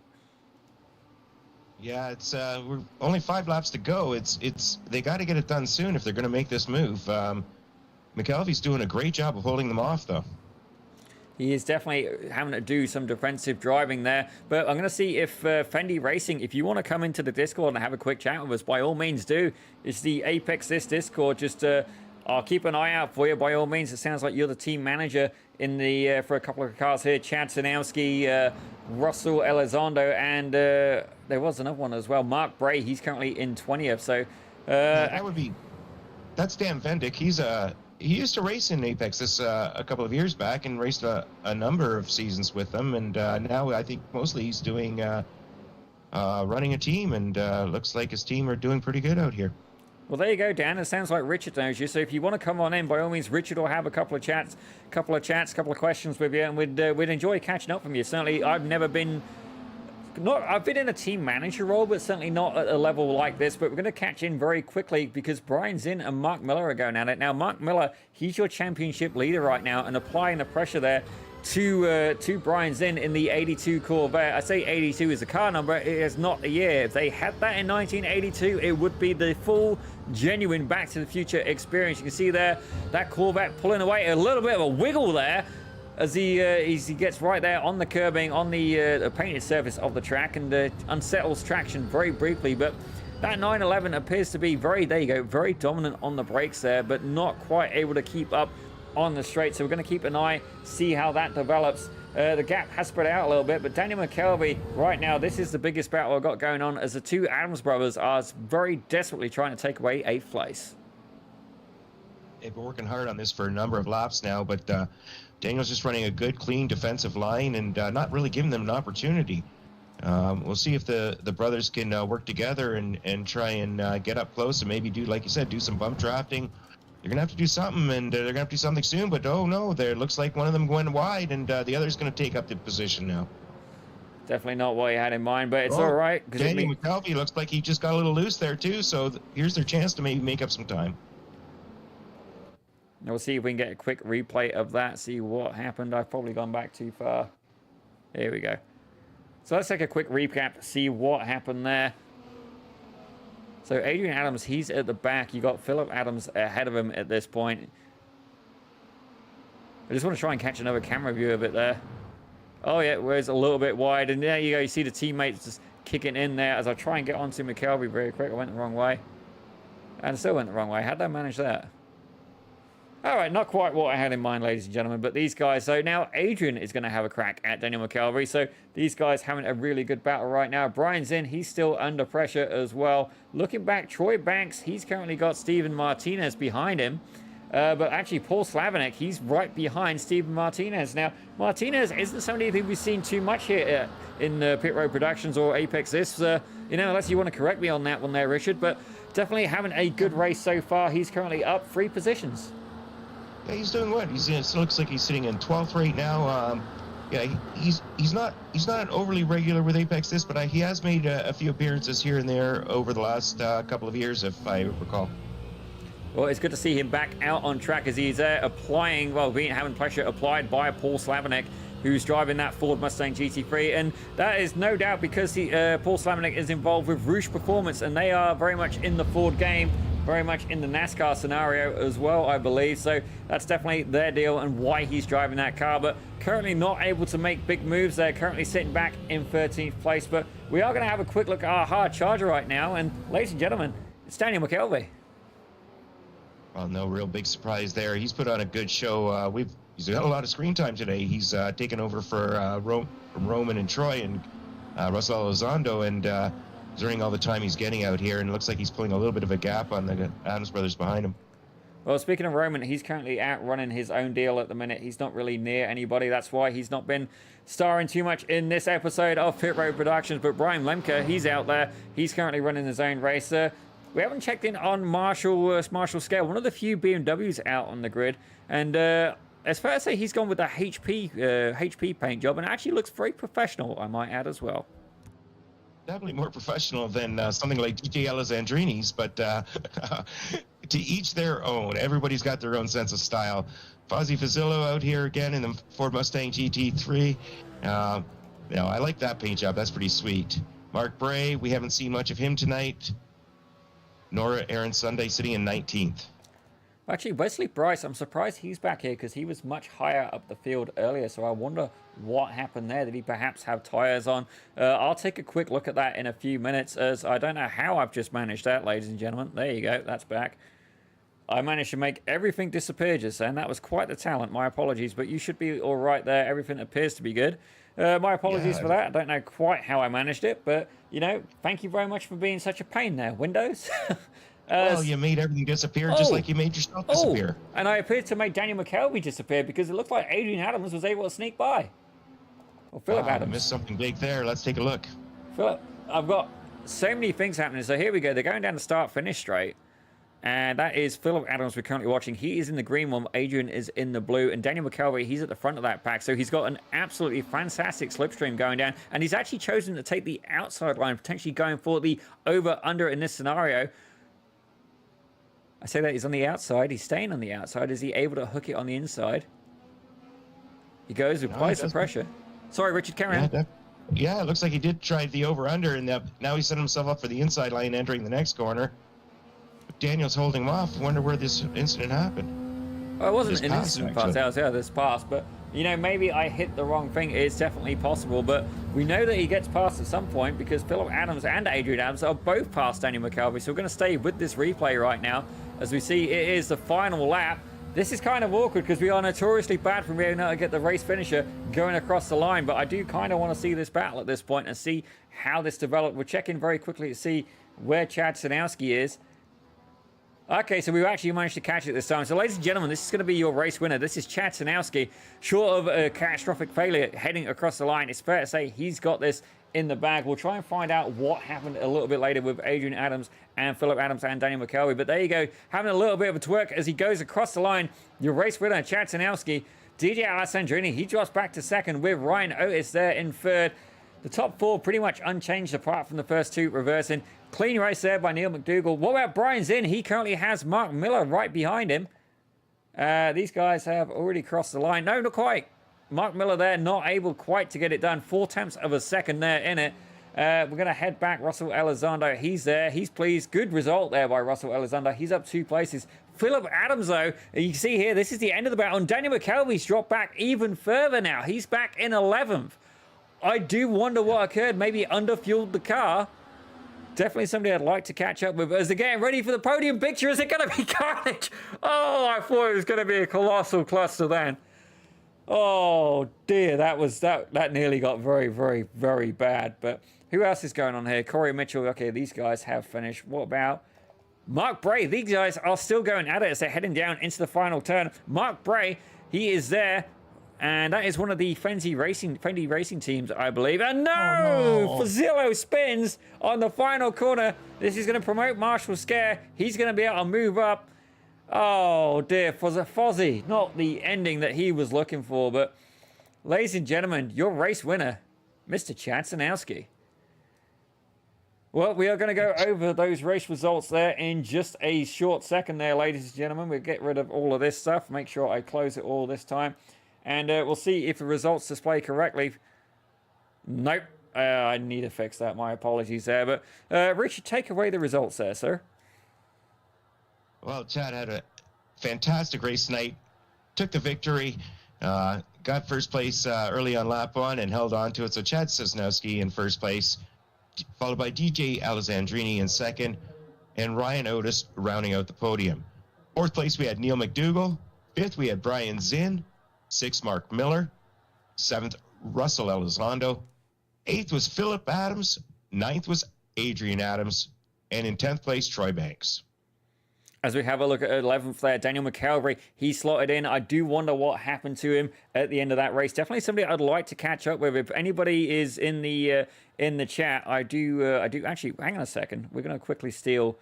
Yeah, it's we're only 5 laps to go. It's they got to get it done soon if they're going to make this move. McKelvey's doing a great job of holding them off, though. He is definitely having to do some defensive driving there. But I'm going to see if Fendi Racing, if you want to come into the Discord and have a quick chat with us, by all means do. It's the Apex this Discord. Just I'll keep an eye out for you. By all means, it sounds like you're the team manager in the for a couple of cars here. Chad Sanowski, Russell Elizondo, and there was another one as well. Mark Bray, he's currently in 20th. So that's Dan Vendick. He used to race in Apex this a couple of years back and raced a number of seasons with them, and now I think mostly he's doing running a team, and looks like his team are doing pretty good out here. Well, there you go, Dan. It sounds like Richard knows you. So if you want to come on in, by all means, Richard will have a couple of questions with you, and we'd enjoy catching up from you. Certainly, I've been in a team manager role, but certainly not at a level like this. But we're going to catch in very quickly because Brian Zinn and Mark Miller are going at it. Now, Mark Miller, he's your championship leader right now and applying the pressure there to Brian Zinn in the 82 Corvette. I say 82 is a car number. It is not a year. If they had that in 1982, it would be the full, genuine Back to the Future experience. You can see there that Corvette pulling away. A little bit of a wiggle there as he gets right there on the curbing, on the painted surface of the track, and unsettles traction very briefly. But that 911 appears to be there you go, very dominant on the brakes there, but not quite able to keep up on the straight. So we're going to keep an eye, see how that develops. The gap has spread out a little bit, but Daniel McKelvey right now, this is the biggest battle I've got going on, as the two Adams brothers are very desperately trying to take away 8th place. They've been working hard on this for a number of laps now, but Daniel's just running a good, clean defensive line and not really giving them an opportunity. We'll see if the brothers can work together and try and get up close and maybe do, like you said, do some bump drafting. They're going to have to do something, and they're going to have to do something soon, but oh no, there looks like one of them went wide, and the other's going to take up the position now. Definitely not what he had in mind, but it's all right. Daniel McKelvey looks like he just got a little loose there too, so here's their chance to maybe make up some time. We'll see if we can get a quick replay of that, see what happened. I've probably gone back too far. Here we go. So let's take a quick recap, see what happened there. So Adrian Adams, he's at the back. You got Philip Adams ahead of him at this point. I just want to try and catch another camera view of it there. Oh yeah, where it's a little bit wide. And there you go, you see the teammates just kicking in there as I try and get onto McKelvey very quick. I went the wrong way. And still went the wrong way. How did I manage that? All right, not quite what I had in mind, ladies and gentlemen, but these guys, so now Adrian is going to have a crack at Daniel McKelvey. So these guys having a really good battle right now. Brian's in, he's still under pressure as well. Looking back, Troy Banks, he's currently got Steven Martinez behind him. But actually, Paul Slavinek, he's right behind Steven Martinez. Now, Martinez isn't somebody who we've seen too much here in Pit Road Productions or Apex this. You know, unless you want to correct me on that one there, Richard. But definitely having a good race so far. He's currently up 3 positions. Yeah, he's doing what? It looks like he's sitting in 12th right now. Yeah, he's not an overly regular with Apex this, but he has made a few appearances here and there over the last couple of years, if I recall. Well, it's good to see him back out on track as he's applying, well, having pressure applied by Paul Slavinek, who's driving that Ford Mustang GT3, and that is no doubt because Paul Slavinek is involved with Rouge Performance, and they are very much in the Ford game, very much in the NASCAR scenario as well, I believe. So that's definitely their deal and why he's driving that car, but currently not able to make big moves. They're currently sitting back in 13th place, but we are going to have a quick look at our hard charger right now, and ladies and gentlemen, it's Daniel McKelvey. Well, no real big surprise there. He's put on a good show. He's got a lot of screen time today. He's taken over for from Roman and Troy and Russell Elizondo, and during all the time he's getting out here, and it looks like he's pulling a little bit of a gap on the Adams brothers behind him. Well, speaking of Roman, he's currently out running his own deal at the minute. He's not really near anybody. That's why he's not been starring too much in this episode of Pit Road Productions. But Brian Lemke, he's out there. He's currently running his own race. We haven't checked in on Marshall Scale, one of the few BMWs out on the grid. And it's fair to say he's gone with the HP paint job, and it actually looks very professional, I might add as well. Definitely more professional than something like DJ Alessandrini's, but to each their own. Everybody's got their own sense of style. Fozzie Fazzillo out here again in the Ford Mustang GT3. I like that paint job. That's pretty sweet. Mark Bray, we haven't seen much of him tonight. Nora Aaron Sunday sitting in 19th. Actually, Wesley Bryce, I'm surprised he's back here because he was much higher up the field earlier. So I wonder what happened there. Did he perhaps have tires on? I'll take a quick look at that in a few minutes, as I don't know how I've just managed that, ladies and gentlemen. There you go. That's back. I managed to make everything disappear just then. That was quite the talent. My apologies, but you should be all right there. Everything appears to be good. My apologies for that. I don't know quite how I managed it, but, you know, thank you very much for being such a pain there, Windows. Well, you made everything disappear just like you made yourself disappear. And I appeared to make Daniel McKelvey disappear because it looked like Adrian Adams was able to sneak by. Or Philip Adams. I missed something big there. Let's take a look. Philip, I've got so many things happening. So here we go. They're going down the start-finish straight. And that is Philip Adams we're currently watching. He is in the green one. Adrian is in the blue. And Daniel McKelvey, he's at the front of that pack. So he's got an absolutely fantastic slipstream going down. And he's actually chosen to take the outside line, potentially going for the over-under in this scenario. I say that he's on the outside. He's staying on the outside. Is he able to hook it on the inside? He goes, applies the pressure. Sorry, Richard, carry on. Yeah, it looks like he did try the over-under, and now he set himself up for the inside line entering the next corner. But Daniel's holding him off. I wonder where this incident happened. Well, it wasn't an incident pass. That was this pass. But, you know, maybe I hit the wrong thing. It's definitely possible, but we know that he gets past at some point because Phillip Adams and Adrian Adams are both past Daniel McKelvey. So we're going to stay with this replay right now as we see it is the final lap. This is kind of awkward because we are notoriously bad from being able to get the race finisher going across the line, but I do kind of want to see this battle at this point and see how this developed. We're checking very quickly to see where Chad Sanowski is. Okay, so we've actually managed to catch it this time. So, ladies and gentlemen, this is going to be your race winner. This is Chad Sanowski. Short of a catastrophic failure heading across the line, it's fair to say he's got this in the bag. We'll try and find out what happened a little bit later with Adrian Adams and Phillip Adams and Daniel McKelvey. But there you go, having a little bit of a twerk as he goes across the line. Your race winner, Chad Sanowski. DJ Alessandrini, he drops back to second with Ryan Otis there in third. The top four pretty much unchanged apart from the first two reversing. Clean race there by Neil McDougall. What about Brian Zinn? He currently has Mark Miller right behind him. These guys have already crossed the line. No, not quite. Mark Miller there, not able quite to get it done. 4/10 of a second there in it. We're going to head back. Russell Elizondo, he's there. He's pleased. Good result there by Russell Elizondo. He's up 2 places. Phillip Adams, though, you can see here, this is the end of the battle. And Daniel McKelvey's dropped back even further now. He's back in 11th. I do wonder what occurred. Maybe underfueled the car. Definitely somebody I'd like to catch up with. As they're getting ready for the podium picture, is it going to be carnage? Oh, I thought it was going to be a colossal cluster then. Oh dear, that nearly got very, very, very bad. But who else is going on here? Corey Mitchell. Okay, these guys have finished. What about Mark Bray? These guys are still going at it as they're heading down into the final turn. Mark Bray, he is there. And that is one of the Fendi Racing teams, I believe. And no! Fazillo spins on the final corner. This is going to promote Marshall Scare. He's going to be able to move up. Oh, dear. Fozzie. Not the ending that he was looking for. But, ladies and gentlemen, your race winner, Mr. Chad Sanowski. Well, we are going to go over those race results there in just a short second there, ladies and gentlemen. We'll get rid of all of this stuff. Make sure I close it all this time. And we'll see if the results display correctly. Nope. I need to fix that. My apologies there. But Richard, take away the results there, sir. Well, Chad had a fantastic race tonight. Took the victory. Got first place early on lap 1 and held on to it. So Chad Sosnowski in first place, followed by DJ Alessandrini in second, and Ryan Otis rounding out the podium. Fourth place, we had Neil McDougall. Fifth, we had Brian Zinn. 6th, Mark Miller. 7th, Russell Elizondo. 8th was Phillip Adams. 9th was Adrian Adams. And in 10th place, Troy Banks. As we have a look at 11th there, Daniel McKelvey, he slotted in. I do wonder what happened to him at the end of that race. Definitely somebody I'd like to catch up with. If anybody is in the chat, I do actually, hang on a second. We're going to quickly steal.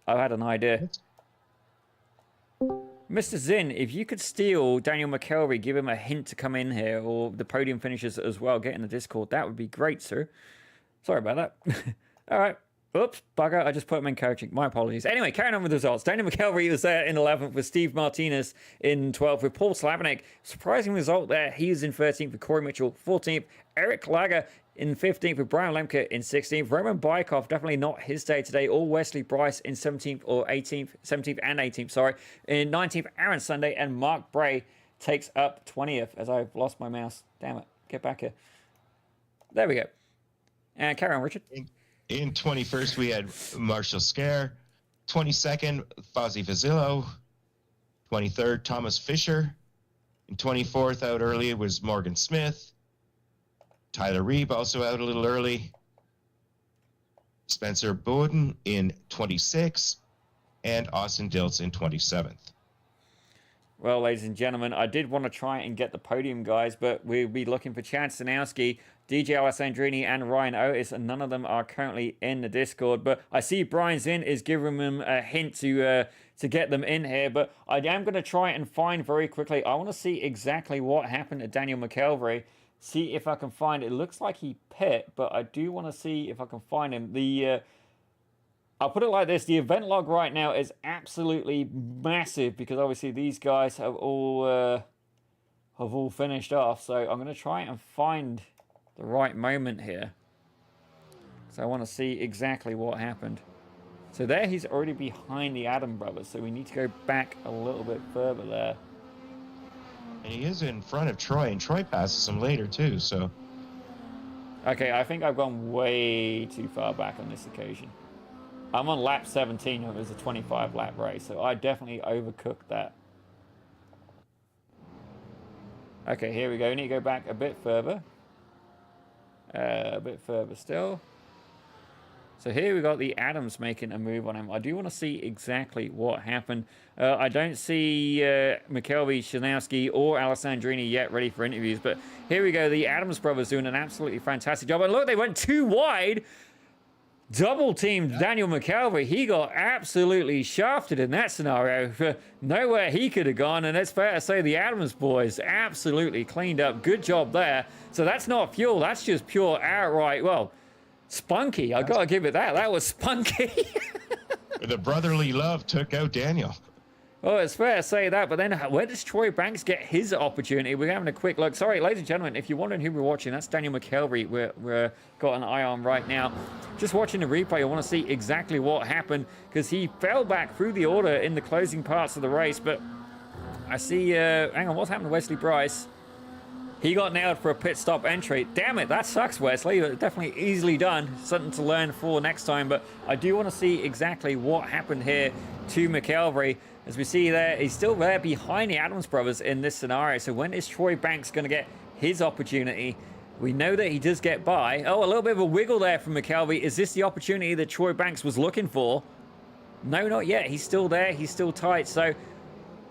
I had an idea. Mr. Zinn, if you could steal Daniel McKelvey, give him a hint to come in here, or the podium finishers as well, get in the Discord, that would be great, sir. Sorry about that. All right. Oops, bugger, I just put him in coaching. My apologies. Anyway, carrying on with the results. Daniel McKelvey was there in 11th with Steve Martinez in 12th with Paul Slavinik. Surprising result there. He was in 13th with Corey Mitchell, 14th. Eric Lager in 15th with Brian Lemke in 16th. Roman Bykov, definitely not his day today. Or Wesley Bryce in 17th or 18th, 17th and 18th, sorry. In 19th, Aaron Sunday, and Mark Bray takes up 20th as I've lost my mouse. Damn it. Get back here. There we go. And carry on, Richard. In 21st, we had Marshall Scare. 22nd, Fozzie Fazillo. 23rd, Thomas Fisher. In 24th, out early, was Morgan Smith. Tyler Reeb also out a little early. Spencer Bowden in 26th. And Austin Diltz in 27th. Well, ladies and gentlemen, I did want to try and get the podium guys, but we'll be looking for Chad Sanowski, DJ Alessandrini, and Ryan Otis, and none of them are currently in the Discord. But I see Brian Zinn is giving them a hint to get them in here. But I am going to try and find very quickly. I want to see exactly what happened to Daniel McKelvey. See if I can find it. It looks like he pit, but I do want to see if I can find him. I'll put it like this. The event log right now is absolutely massive because obviously these guys have all finished off. So I'm going to try and find the right moment here. So I want to see exactly what happened. So there he's already behind the Adam brothers. So we need to go back a little bit further there. And he is in front of Troy, and Troy passes him later too. So Okay, I think I've gone way too far back on this occasion. I'm on lap 17. It was a 25 lap race, so I definitely overcooked that. Okay, here we go. Need to go back a bit further. A bit further still. So here we got the Adams making a move on him. I do want to see exactly what happened. I don't see McKelvey, Shanowski, or Alessandrini yet ready for interviews. But here we go. The Adams brothers doing an absolutely fantastic job. And look, they went too wide. Double teamed Daniel McKelvey. He got absolutely shafted in that scenario. Nowhere he could have gone. And it's fair to say the Adams boys absolutely cleaned up. Good job there. So that's not fuel. That's just pure outright, well, spunky. I gotta give it that. That was spunky. the brotherly love took out Daniel. Well, it's fair to say that, but then where does Troy Banks get his opportunity? We're having a quick look. Sorry, ladies and gentlemen, if you're wondering who we're watching, that's Daniel McKelvey. We're got an eye on right now. Just watching the replay, I want to see exactly what happened, because he fell back through the order in the closing parts of the race, but I see, hang on, what's happened to Wesley Bryce? He got nailed for a pit stop entry. Damn it, that sucks, Wesley. Definitely easily done. Something to learn for next time. But I do want to see exactly what happened here to McKelvey. As we see there, he's still there behind the Adams brothers in this scenario. So when is Troy Banks going to get his opportunity? We know that he does get by. Oh, a little bit of a wiggle there from McKelvey. Is this the opportunity that Troy Banks was looking for? No, not yet. He's still there. He's still tight. So...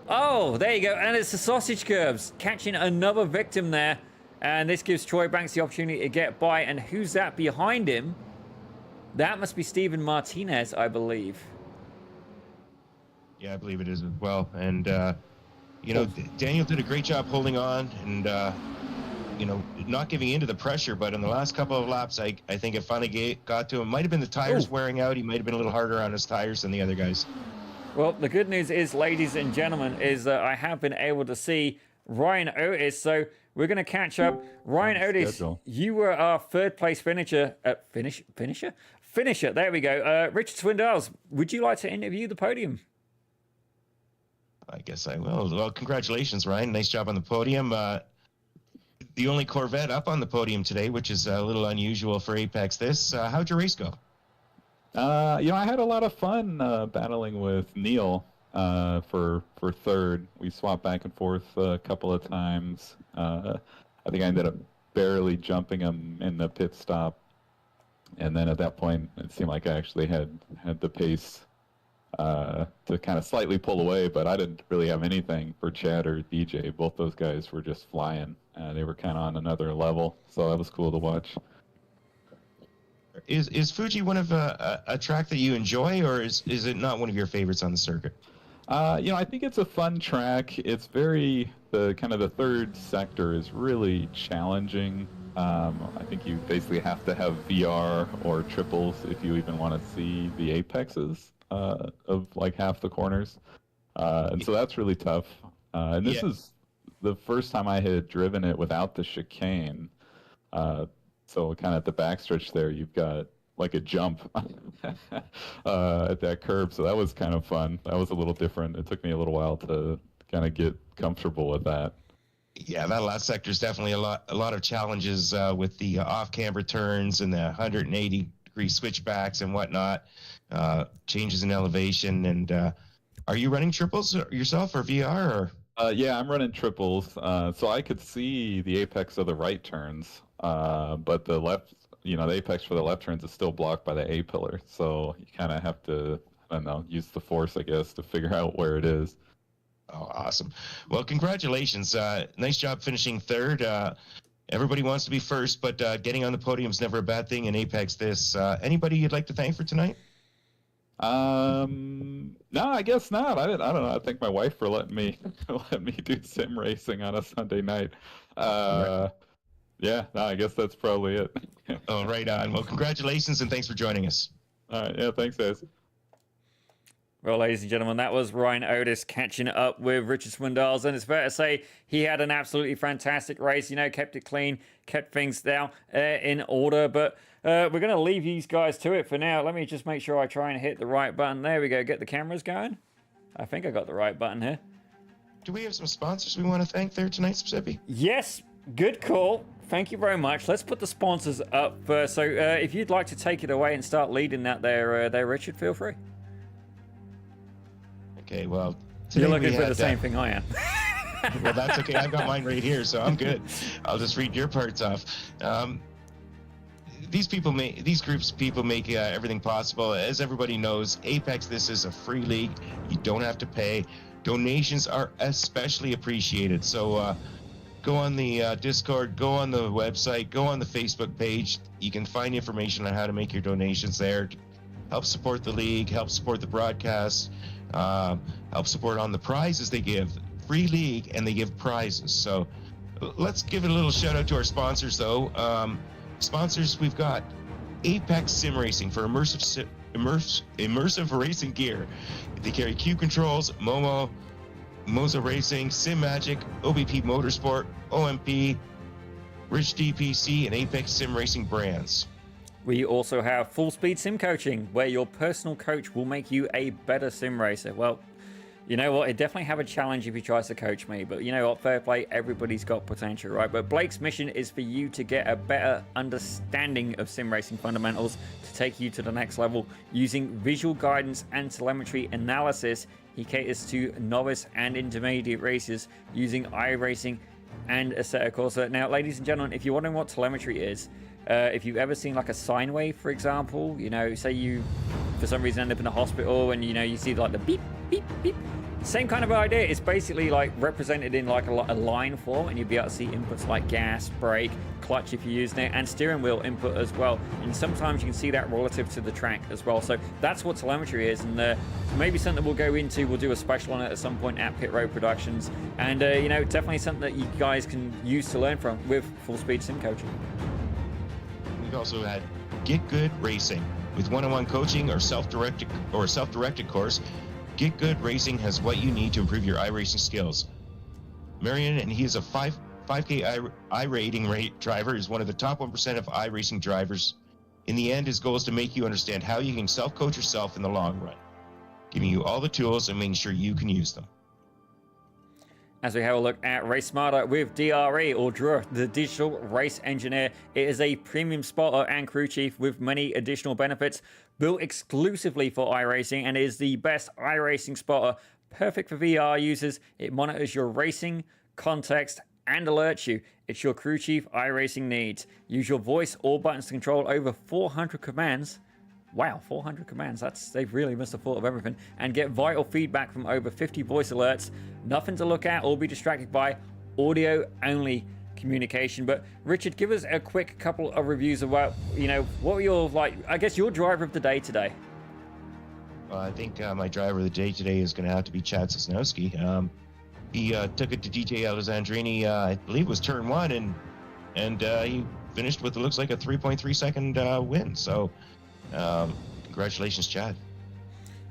oh, there you go. And it's the sausage curves catching another victim there. And this gives Troy Banks the opportunity to get by. And who's that behind him? That must be Steven Martinez, I believe. Yeah, I believe it is as well. And, you know, Daniel did a great job holding on and, you know, not giving into the pressure. But in the last couple of laps, I think it finally got to him. Might have been the tires wearing out. He might have been a little harder on his tires than the other guys. Well, the good news is, ladies and gentlemen, is that I have been able to see Ryan Otis. So we're going to catch up. Ryan Otis, you were our third place finisher. Finisher. There we go. Richard Swindells, would you like to interview the podium? I guess I will. Well, congratulations, Ryan. Nice job on the podium. The only Corvette up on the podium today, which is a little unusual for Apex. How'd your race go? You know, I had a lot of fun battling with Neil for third. We swapped back and forth a couple of times. I think I ended up barely jumping him in the pit stop, and then at that point, it seemed like I actually had the pace to kind of slightly pull away, but I didn't really have anything for Chad or DJ. Both those guys were just flying. They were kind of on another level, so that was cool to watch. Is Fuji one of a track that you enjoy, or is it not one of your favorites on the circuit? You know, I think it's a fun track. It's very the third sector is really challenging. I think you basically have to have VR or triples if you even want to see the apexes of like half the corners, and so that's really tough. And this is the first time I had driven it without the chicane. So kind of at the backstretch there, you've got like a jump at that curb. So that was kind of fun. That was a little different. It took me a little while to kind of get comfortable with that. Yeah, that last sector is definitely a lot of challenges with the off-camber turns and the 180-degree switchbacks and whatnot, changes in elevation. And are you running triples yourself or VR? Or? Yeah, I'm running triples. So I could see the apex of the right turns. But the left, you know, the apex for the left turns is still blocked by the A pillar. So you kind of have to, I don't know, use the force, I guess, to figure out where it is. Oh, awesome. Well, congratulations. Nice job finishing third. Everybody wants to be first, but getting on the podium is never a bad thing in Apex this. Anybody you'd like to thank for tonight? No, I guess not. I don't know. I thank my wife for letting me do sim racing on a Sunday night. Right. Yeah, no, I guess that's probably it. Oh, right on. Well, congratulations and thanks for joining us. All right, yeah, thanks, guys. Well, ladies and gentlemen, that was Ryan Otis catching up with Richard Swindells, and it's fair to say he had an absolutely fantastic race. You know, kept it clean, kept things down in order. But we're going to leave these guys to it for now. Let me just make sure I try and hit the right button. There we go. Get the cameras going. I think I got the right button here. do we have some sponsors we want to thank there tonight, Zippy? Yes, good call. Thank you very much. Let's put the sponsors up first. So if you'd like to take it away and start leading that there, Richard, feel free. Okay, well, You're looking for the same thing I am. Well, that's okay. I've got mine right here, so I'm good. I'll just read your parts off. These groups of people make everything possible. As everybody knows, Apex, this is a free league. You don't have to pay. Donations are especially appreciated. So go on the Discord, go on the website, go on the Facebook page. You can find information on how to make your donations there. Help support the league, help support the broadcast, help support on the prizes they give. Free league, and they give prizes. So let's give it a little shout out to our sponsors, though. Sponsors, we've got Apex Sim Racing for immersive racing gear. They carry Q Controls, Momo, Moza Racing, Sim Magic, OBP Motorsport, OMP, Rich DPC, and Apex Sim Racing brands. We also have Full Speed Sim Coaching, where your personal coach will make you a better sim racer. Well, you know what? It definitely have a challenge if he tries to coach me, but you know what? Fair play. Everybody's got potential, right? But Blake's mission is for you to get a better understanding of sim racing fundamentals to take you to the next level using visual guidance and telemetry analysis. He caters to novice and intermediate racers using iRacing and Assetto Corsa. Now, ladies and gentlemen, if you're wondering what telemetry is, if you've ever seen like a sine wave, for example, you know, say you for some reason end up in a hospital and you know you see like the beep beep beep, same kind of idea. It's basically like represented in like a line form, and you'll be able to see inputs like gas, brake, clutch if you're using it, and steering wheel input as well. And sometimes you can see that relative to the track as well. So that's what telemetry is, and maybe something we'll go into. We'll do a special on it at some point at Pit Road Productions, and you know, definitely something that you guys can use to learn from with Full Speed Sim Coaching. We've also had Get Good Racing with one-on-one coaching or self-directed course. Get Good Racing has what you need to improve your iRacing skills. Marion, and he is a 5K iRating rate driver, is one of the top 1% of iRacing drivers. In the end, his goal is to make you understand how you can self-coach yourself in the long run, giving you all the tools and making sure you can use them. As we have a look at Race Smarter with DRE, or Drew, the Digital Race Engineer. It is a premium spotter and crew chief with many additional benefits, built exclusively for iRacing, and is the best iRacing spotter, perfect for VR users. It monitors your racing, context, and alerts you. It's your crew chief iRacing needs. Use your voice or buttons to control over 400 commands. Wow, 400 commands. They really must have thought of everything. And get vital feedback from over 50 voice alerts. Nothing to look at or be distracted by. Audio only communication. But Richard, give us a quick couple of reviews about, you know, what were your, like, I guess your driver of the day today. I think my driver of the day today is going to have to be Chad Sosnowski. He took it to DJ Alessandrini, I believe it was turn one, and he finished with, it looks like, a 3.3 second win. So congratulations, Chad.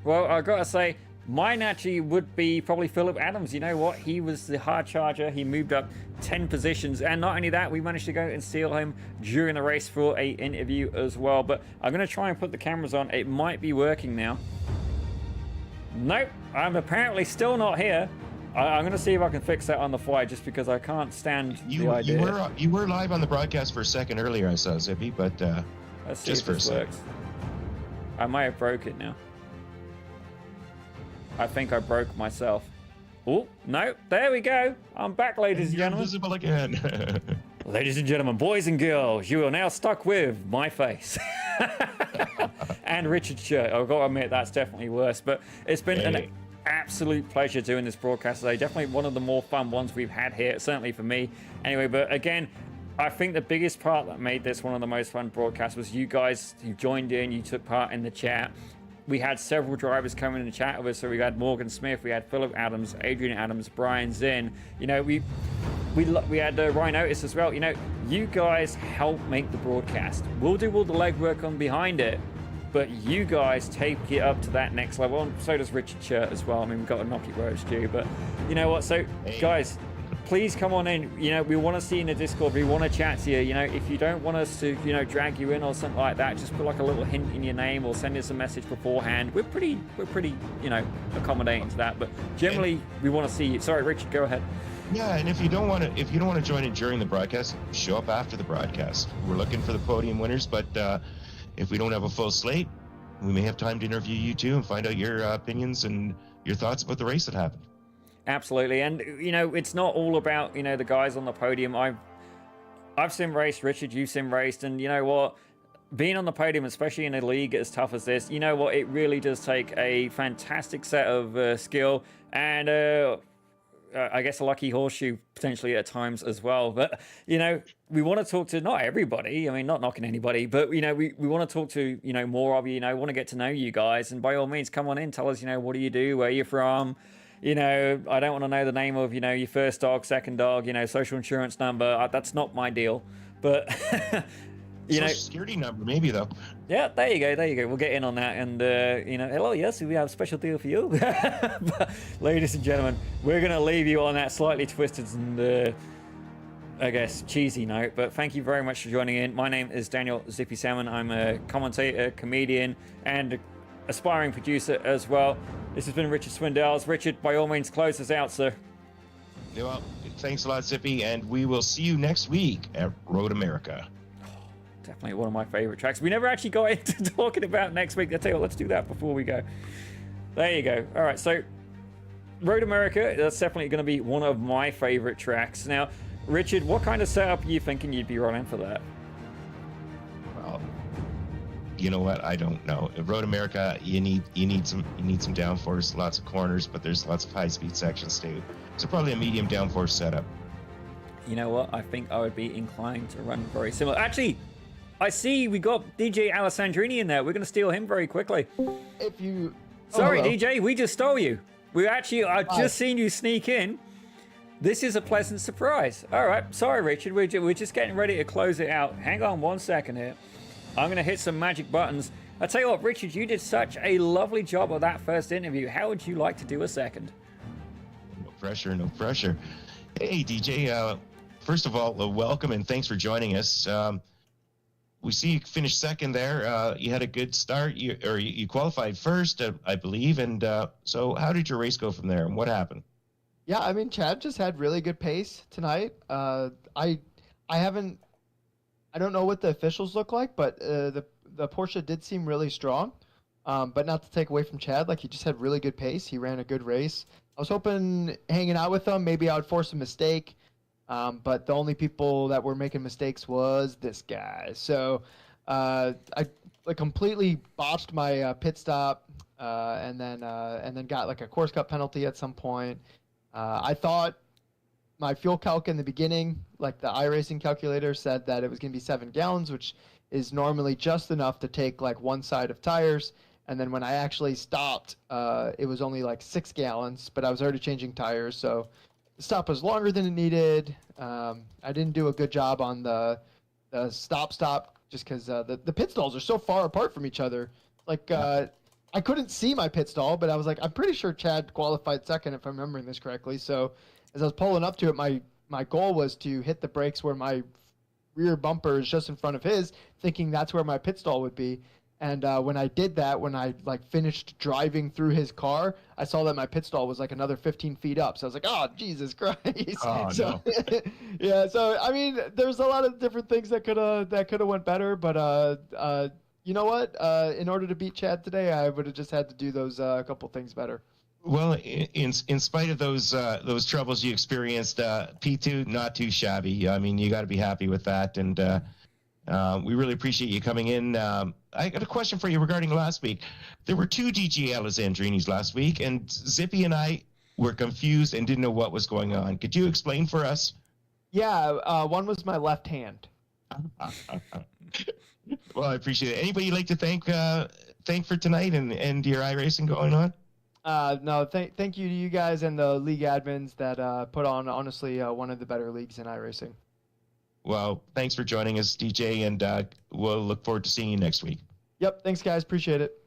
Well, I gotta say, mine actually would be probably Philip Adams. You know what? He was the hard charger. He moved up 10 positions, and not only that, we managed to go and steal him during the race for a interview as well. But I'm gonna try and put the cameras on. It might be working now. Nope, I'm apparently still not here. I'm going to see if I can fix that on the fly, just because I can't stand the idea. You were live on the broadcast for a second earlier, I saw, Zippy, but Let's see just if for a this second. works. I might have broke it now. I think I broke myself. Oh, no, there we go. I'm back, ladies and gentlemen. Invisible again. Ladies and gentlemen, boys and girls, you are now stuck with my face. And Richard's shirt. I've got to admit, that's definitely worse. But it's been an absolute pleasure doing this broadcast today. Definitely one of the more fun ones we've had here, certainly for me. Anyway, but again, I think the biggest part that made this one of the most fun broadcasts was you guys. You joined in, you took part in the chat. We had several drivers coming in the chat with us. So we had Morgan Smith, we had Philip Adams, Adrian Adams, Brian Zinn. You know, we had Ryan Otis as well. You know, you guys help make the broadcast. We'll do all the legwork on behind it, but you guys take it up to that next level. And so does Richard Shirt as well. I mean, we've got a Knocky Rose too, but you know what? So, guys, please come on in. You know, we want to see you in the Discord. We want to chat to you. You know, if you don't want us to, you know, drag you in or something like that, just put like a little hint in your name or send us a message beforehand. We're pretty, you know, accommodating to that. But generally, we want to see you. Sorry, Richard, go ahead. Yeah, and if you don't want to join in during the broadcast, show up after the broadcast. We're looking for the podium winners, but if we don't have a full slate, we may have time to interview you too and find out your opinions and your thoughts about the race that happened. Absolutely, and you know, it's not all about, you know, the guys on the podium. I've sim raced, Richard, you've sim raced, and you know what? Being on the podium, especially in a league as tough as this, you know what? It really does take a fantastic set of skill and I guess a lucky horseshoe potentially at times as well. But you know, we want to talk to not everybody. I mean, not knocking anybody, but you know, we want to talk to, you know, more of you. You know, want to get to know you guys, and by all means, come on in. Tell us, you know, what do you do? Where you're from? You know, I don't want to know the name of, you know, your first dog, second dog, you know, social insurance number. That's not my deal. But, you know. Social security number, maybe, though. Yeah, there you go. We'll get in on that. And, you know, hello, yes, we have a special deal for you. But, ladies and gentlemen, we're going to leave you on that slightly twisted and, I guess, cheesy note. But thank you very much for joining in. My name is Daniel Zippy Salmon. I'm a commentator, comedian, and aspiring producer as well. This has been Richard Swindells. Richard, by all means, close us out, sir. Well, thanks a lot, Zippy, and we will see you next week at Road America. Definitely one of my favorite tracks. We never actually got into talking about next week. I tell you what, let's do that before we go. There you go. All right, so Road America, that's definitely going to be one of my favorite tracks. Now, Richard, what kind of setup are you thinking you'd be running for that? Well, you know what? I don't know. At Road America, you need some downforce, lots of corners, but there's lots of high-speed sections too. So probably a medium downforce setup. You know what? I think I would be inclined to run very similar. Actually, I see we got DJ Alessandrini in there. We're going to steal him very quickly. If you... Sorry, hello. DJ, we just stole you. I've just seen you sneak in. This is a pleasant surprise. All right, sorry, Richard. We're just getting ready to close it out. Hang on 1 second here. I'm going to hit some magic buttons. I tell you what, Richard, you did such a lovely job of that first interview. How would you like to do a second? No pressure. Hey, DJ. First of all, welcome and thanks for joining us. We see you finished second there. You had a good start. You qualified first, I believe. And so how did your race go from there? And what happened? Yeah, I mean, Chad just had really good pace tonight. I don't know what the officials look like, but the Porsche did seem really strong. But not to take away from Chad, like he just had really good pace. He ran a good race. I was hoping hanging out with him, maybe I would force a mistake. But the only people that were making mistakes was this guy. So I completely botched my pit stop and then got like a course cut penalty at some point. I thought my fuel calc in the beginning, like the iRacing calculator, said that it was going to be 7 gallons, which is normally just enough to take like one side of tires. And then when I actually stopped, it was only like 6 gallons, but I was already changing tires. So the stop was longer than it needed. I didn't do a good job on the stop just because the pit stalls are so far apart from each other. Like I couldn't see my pit stall, but I was like, I'm pretty sure Chad qualified second if I'm remembering this correctly. So as I was pulling up to it, my goal was to hit the brakes where my rear bumper is just in front of his, thinking that's where my pit stall would be. And when I did that, when I like finished driving through his car, I saw that my pit stall was like another 15 feet up. So I was like, oh, Jesus Christ. Oh, so, no. Yeah. So, I mean, there's a lot of different things that could have went better. But you know what? In order to beat Chad today, I would have just had to do those couple things better. Well, in spite of those troubles you experienced, P2 not too shabby. I mean, you got to be happy with that, and we really appreciate you coming in. I got a question for you regarding last week. There were 2 DJ Alessandrinis last week, and Zippy and I were confused and didn't know what was going on. Could you explain for us? Yeah, one was my left hand. Well, I appreciate it. Anybody you'd like to thank for tonight and your iRacing going on? No, thank you to you guys and the league admins that put on, honestly, one of the better leagues in iRacing. Well, thanks for joining us, DJ, and we'll look forward to seeing you next week. Yep, thanks, guys. Appreciate it.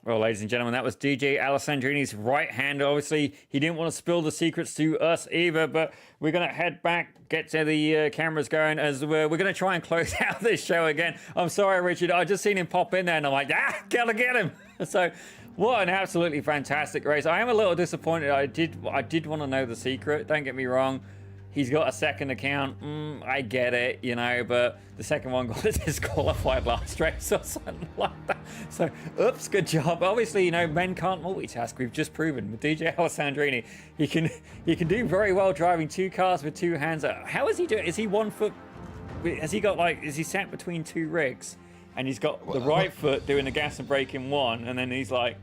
Well, ladies and gentlemen, that was DJ Alessandrini's right hand. Obviously, he didn't want to spill the secrets to us either, but we're going to head back, get to the cameras going, as we're going to try and close out this show again. I'm sorry, Richard. I just seen him pop in there, and I'm like, gotta get him. So, what an absolutely fantastic race. I am a little disappointed. I did want to know the secret. Don't get me wrong. He's got a second account. I get it, you know, but the second one got disqualified last race or something like that. So, oops, good job. Obviously, you know, men can't multitask. We've just proven with DJ Alessandrini, he can do very well driving two cars with two hands. How is he doing? Is he 1 foot? Has he got like? Is he sat between two rigs? And he's got the right foot doing the gas and brake in one, and then he's like,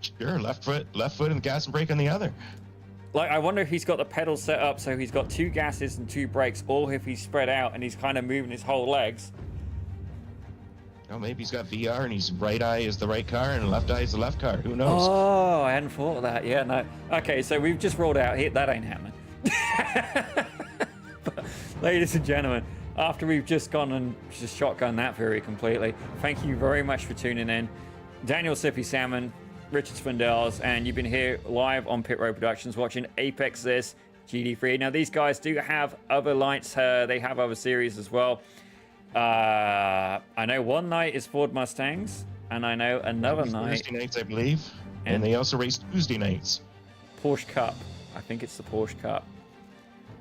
sure, left foot and gas and brake on the other. Like, I wonder if he's got the pedals set up so he's got two gases and two brakes, or if he's spread out and he's kind of moving his whole legs. Oh, maybe he's got VR and his right eye is the right car and left eye is the left car. Who knows? Oh, I hadn't thought of that. Yeah, no. Okay, so we've just rolled out here. That ain't happening. But, ladies and gentlemen, after we've just gone and just shotgun that theory completely, thank you very much for tuning in. Daniel Sippy Salmon, Richard Swindells, and you've been here live on Pit Road Productions watching Apex this GT3. Now, these guys do have other lights. They have other series as well. I know one night is Ford Mustangs, and I know another night... Thursday nights, I believe. And they also race Tuesday nights. Porsche Cup. I think it's the Porsche Cup.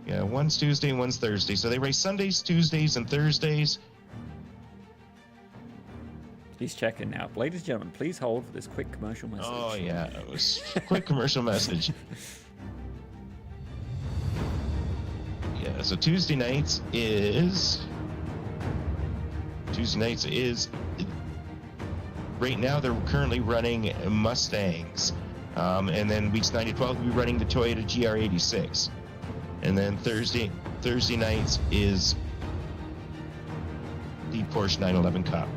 Yeah, one's Tuesday and one's Thursday. So they race Sundays, Tuesdays, and Thursdays. He's checking now. Ladies and gentlemen, please hold for this quick commercial message. Oh, yeah. It was a quick commercial message. Yeah, so Tuesday nights is... Right now, they're currently running Mustangs. And then weeks 9 to 12, we'll be running the Toyota GR86. And then Thursday nights is the Porsche 911 Cup.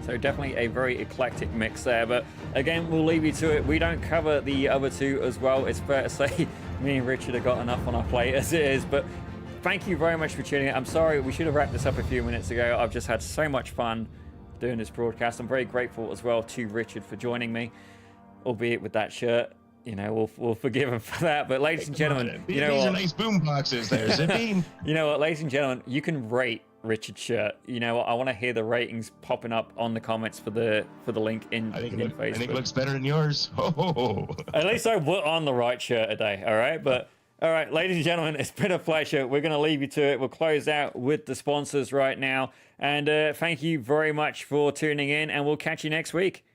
So definitely a very eclectic mix there. But again, we'll leave you to it. We don't cover the other two as well. It's fair to say me and Richard have got enough on our plate as it is. But thank you very much for tuning in. I'm sorry, we should have wrapped this up a few minutes ago. I've just had so much fun doing this broadcast. I'm very grateful as well to Richard for joining me, albeit with that shirt. You know, we'll forgive him for that. But ladies and gentlemen, you know these what? are nice boom boxes there, Zippy. You know what, ladies and gentlemen, you can rate Richard's shirt. You know what? I want to hear the ratings popping up on the comments for the link in Facebook. I think it looks better than yours. Oh. At least I put on the right shirt today. All right, but all right, ladies and gentlemen, it's been a pleasure. We're going to leave you to it. We'll close out with the sponsors right now, and thank you very much for tuning in, and we'll catch you next week.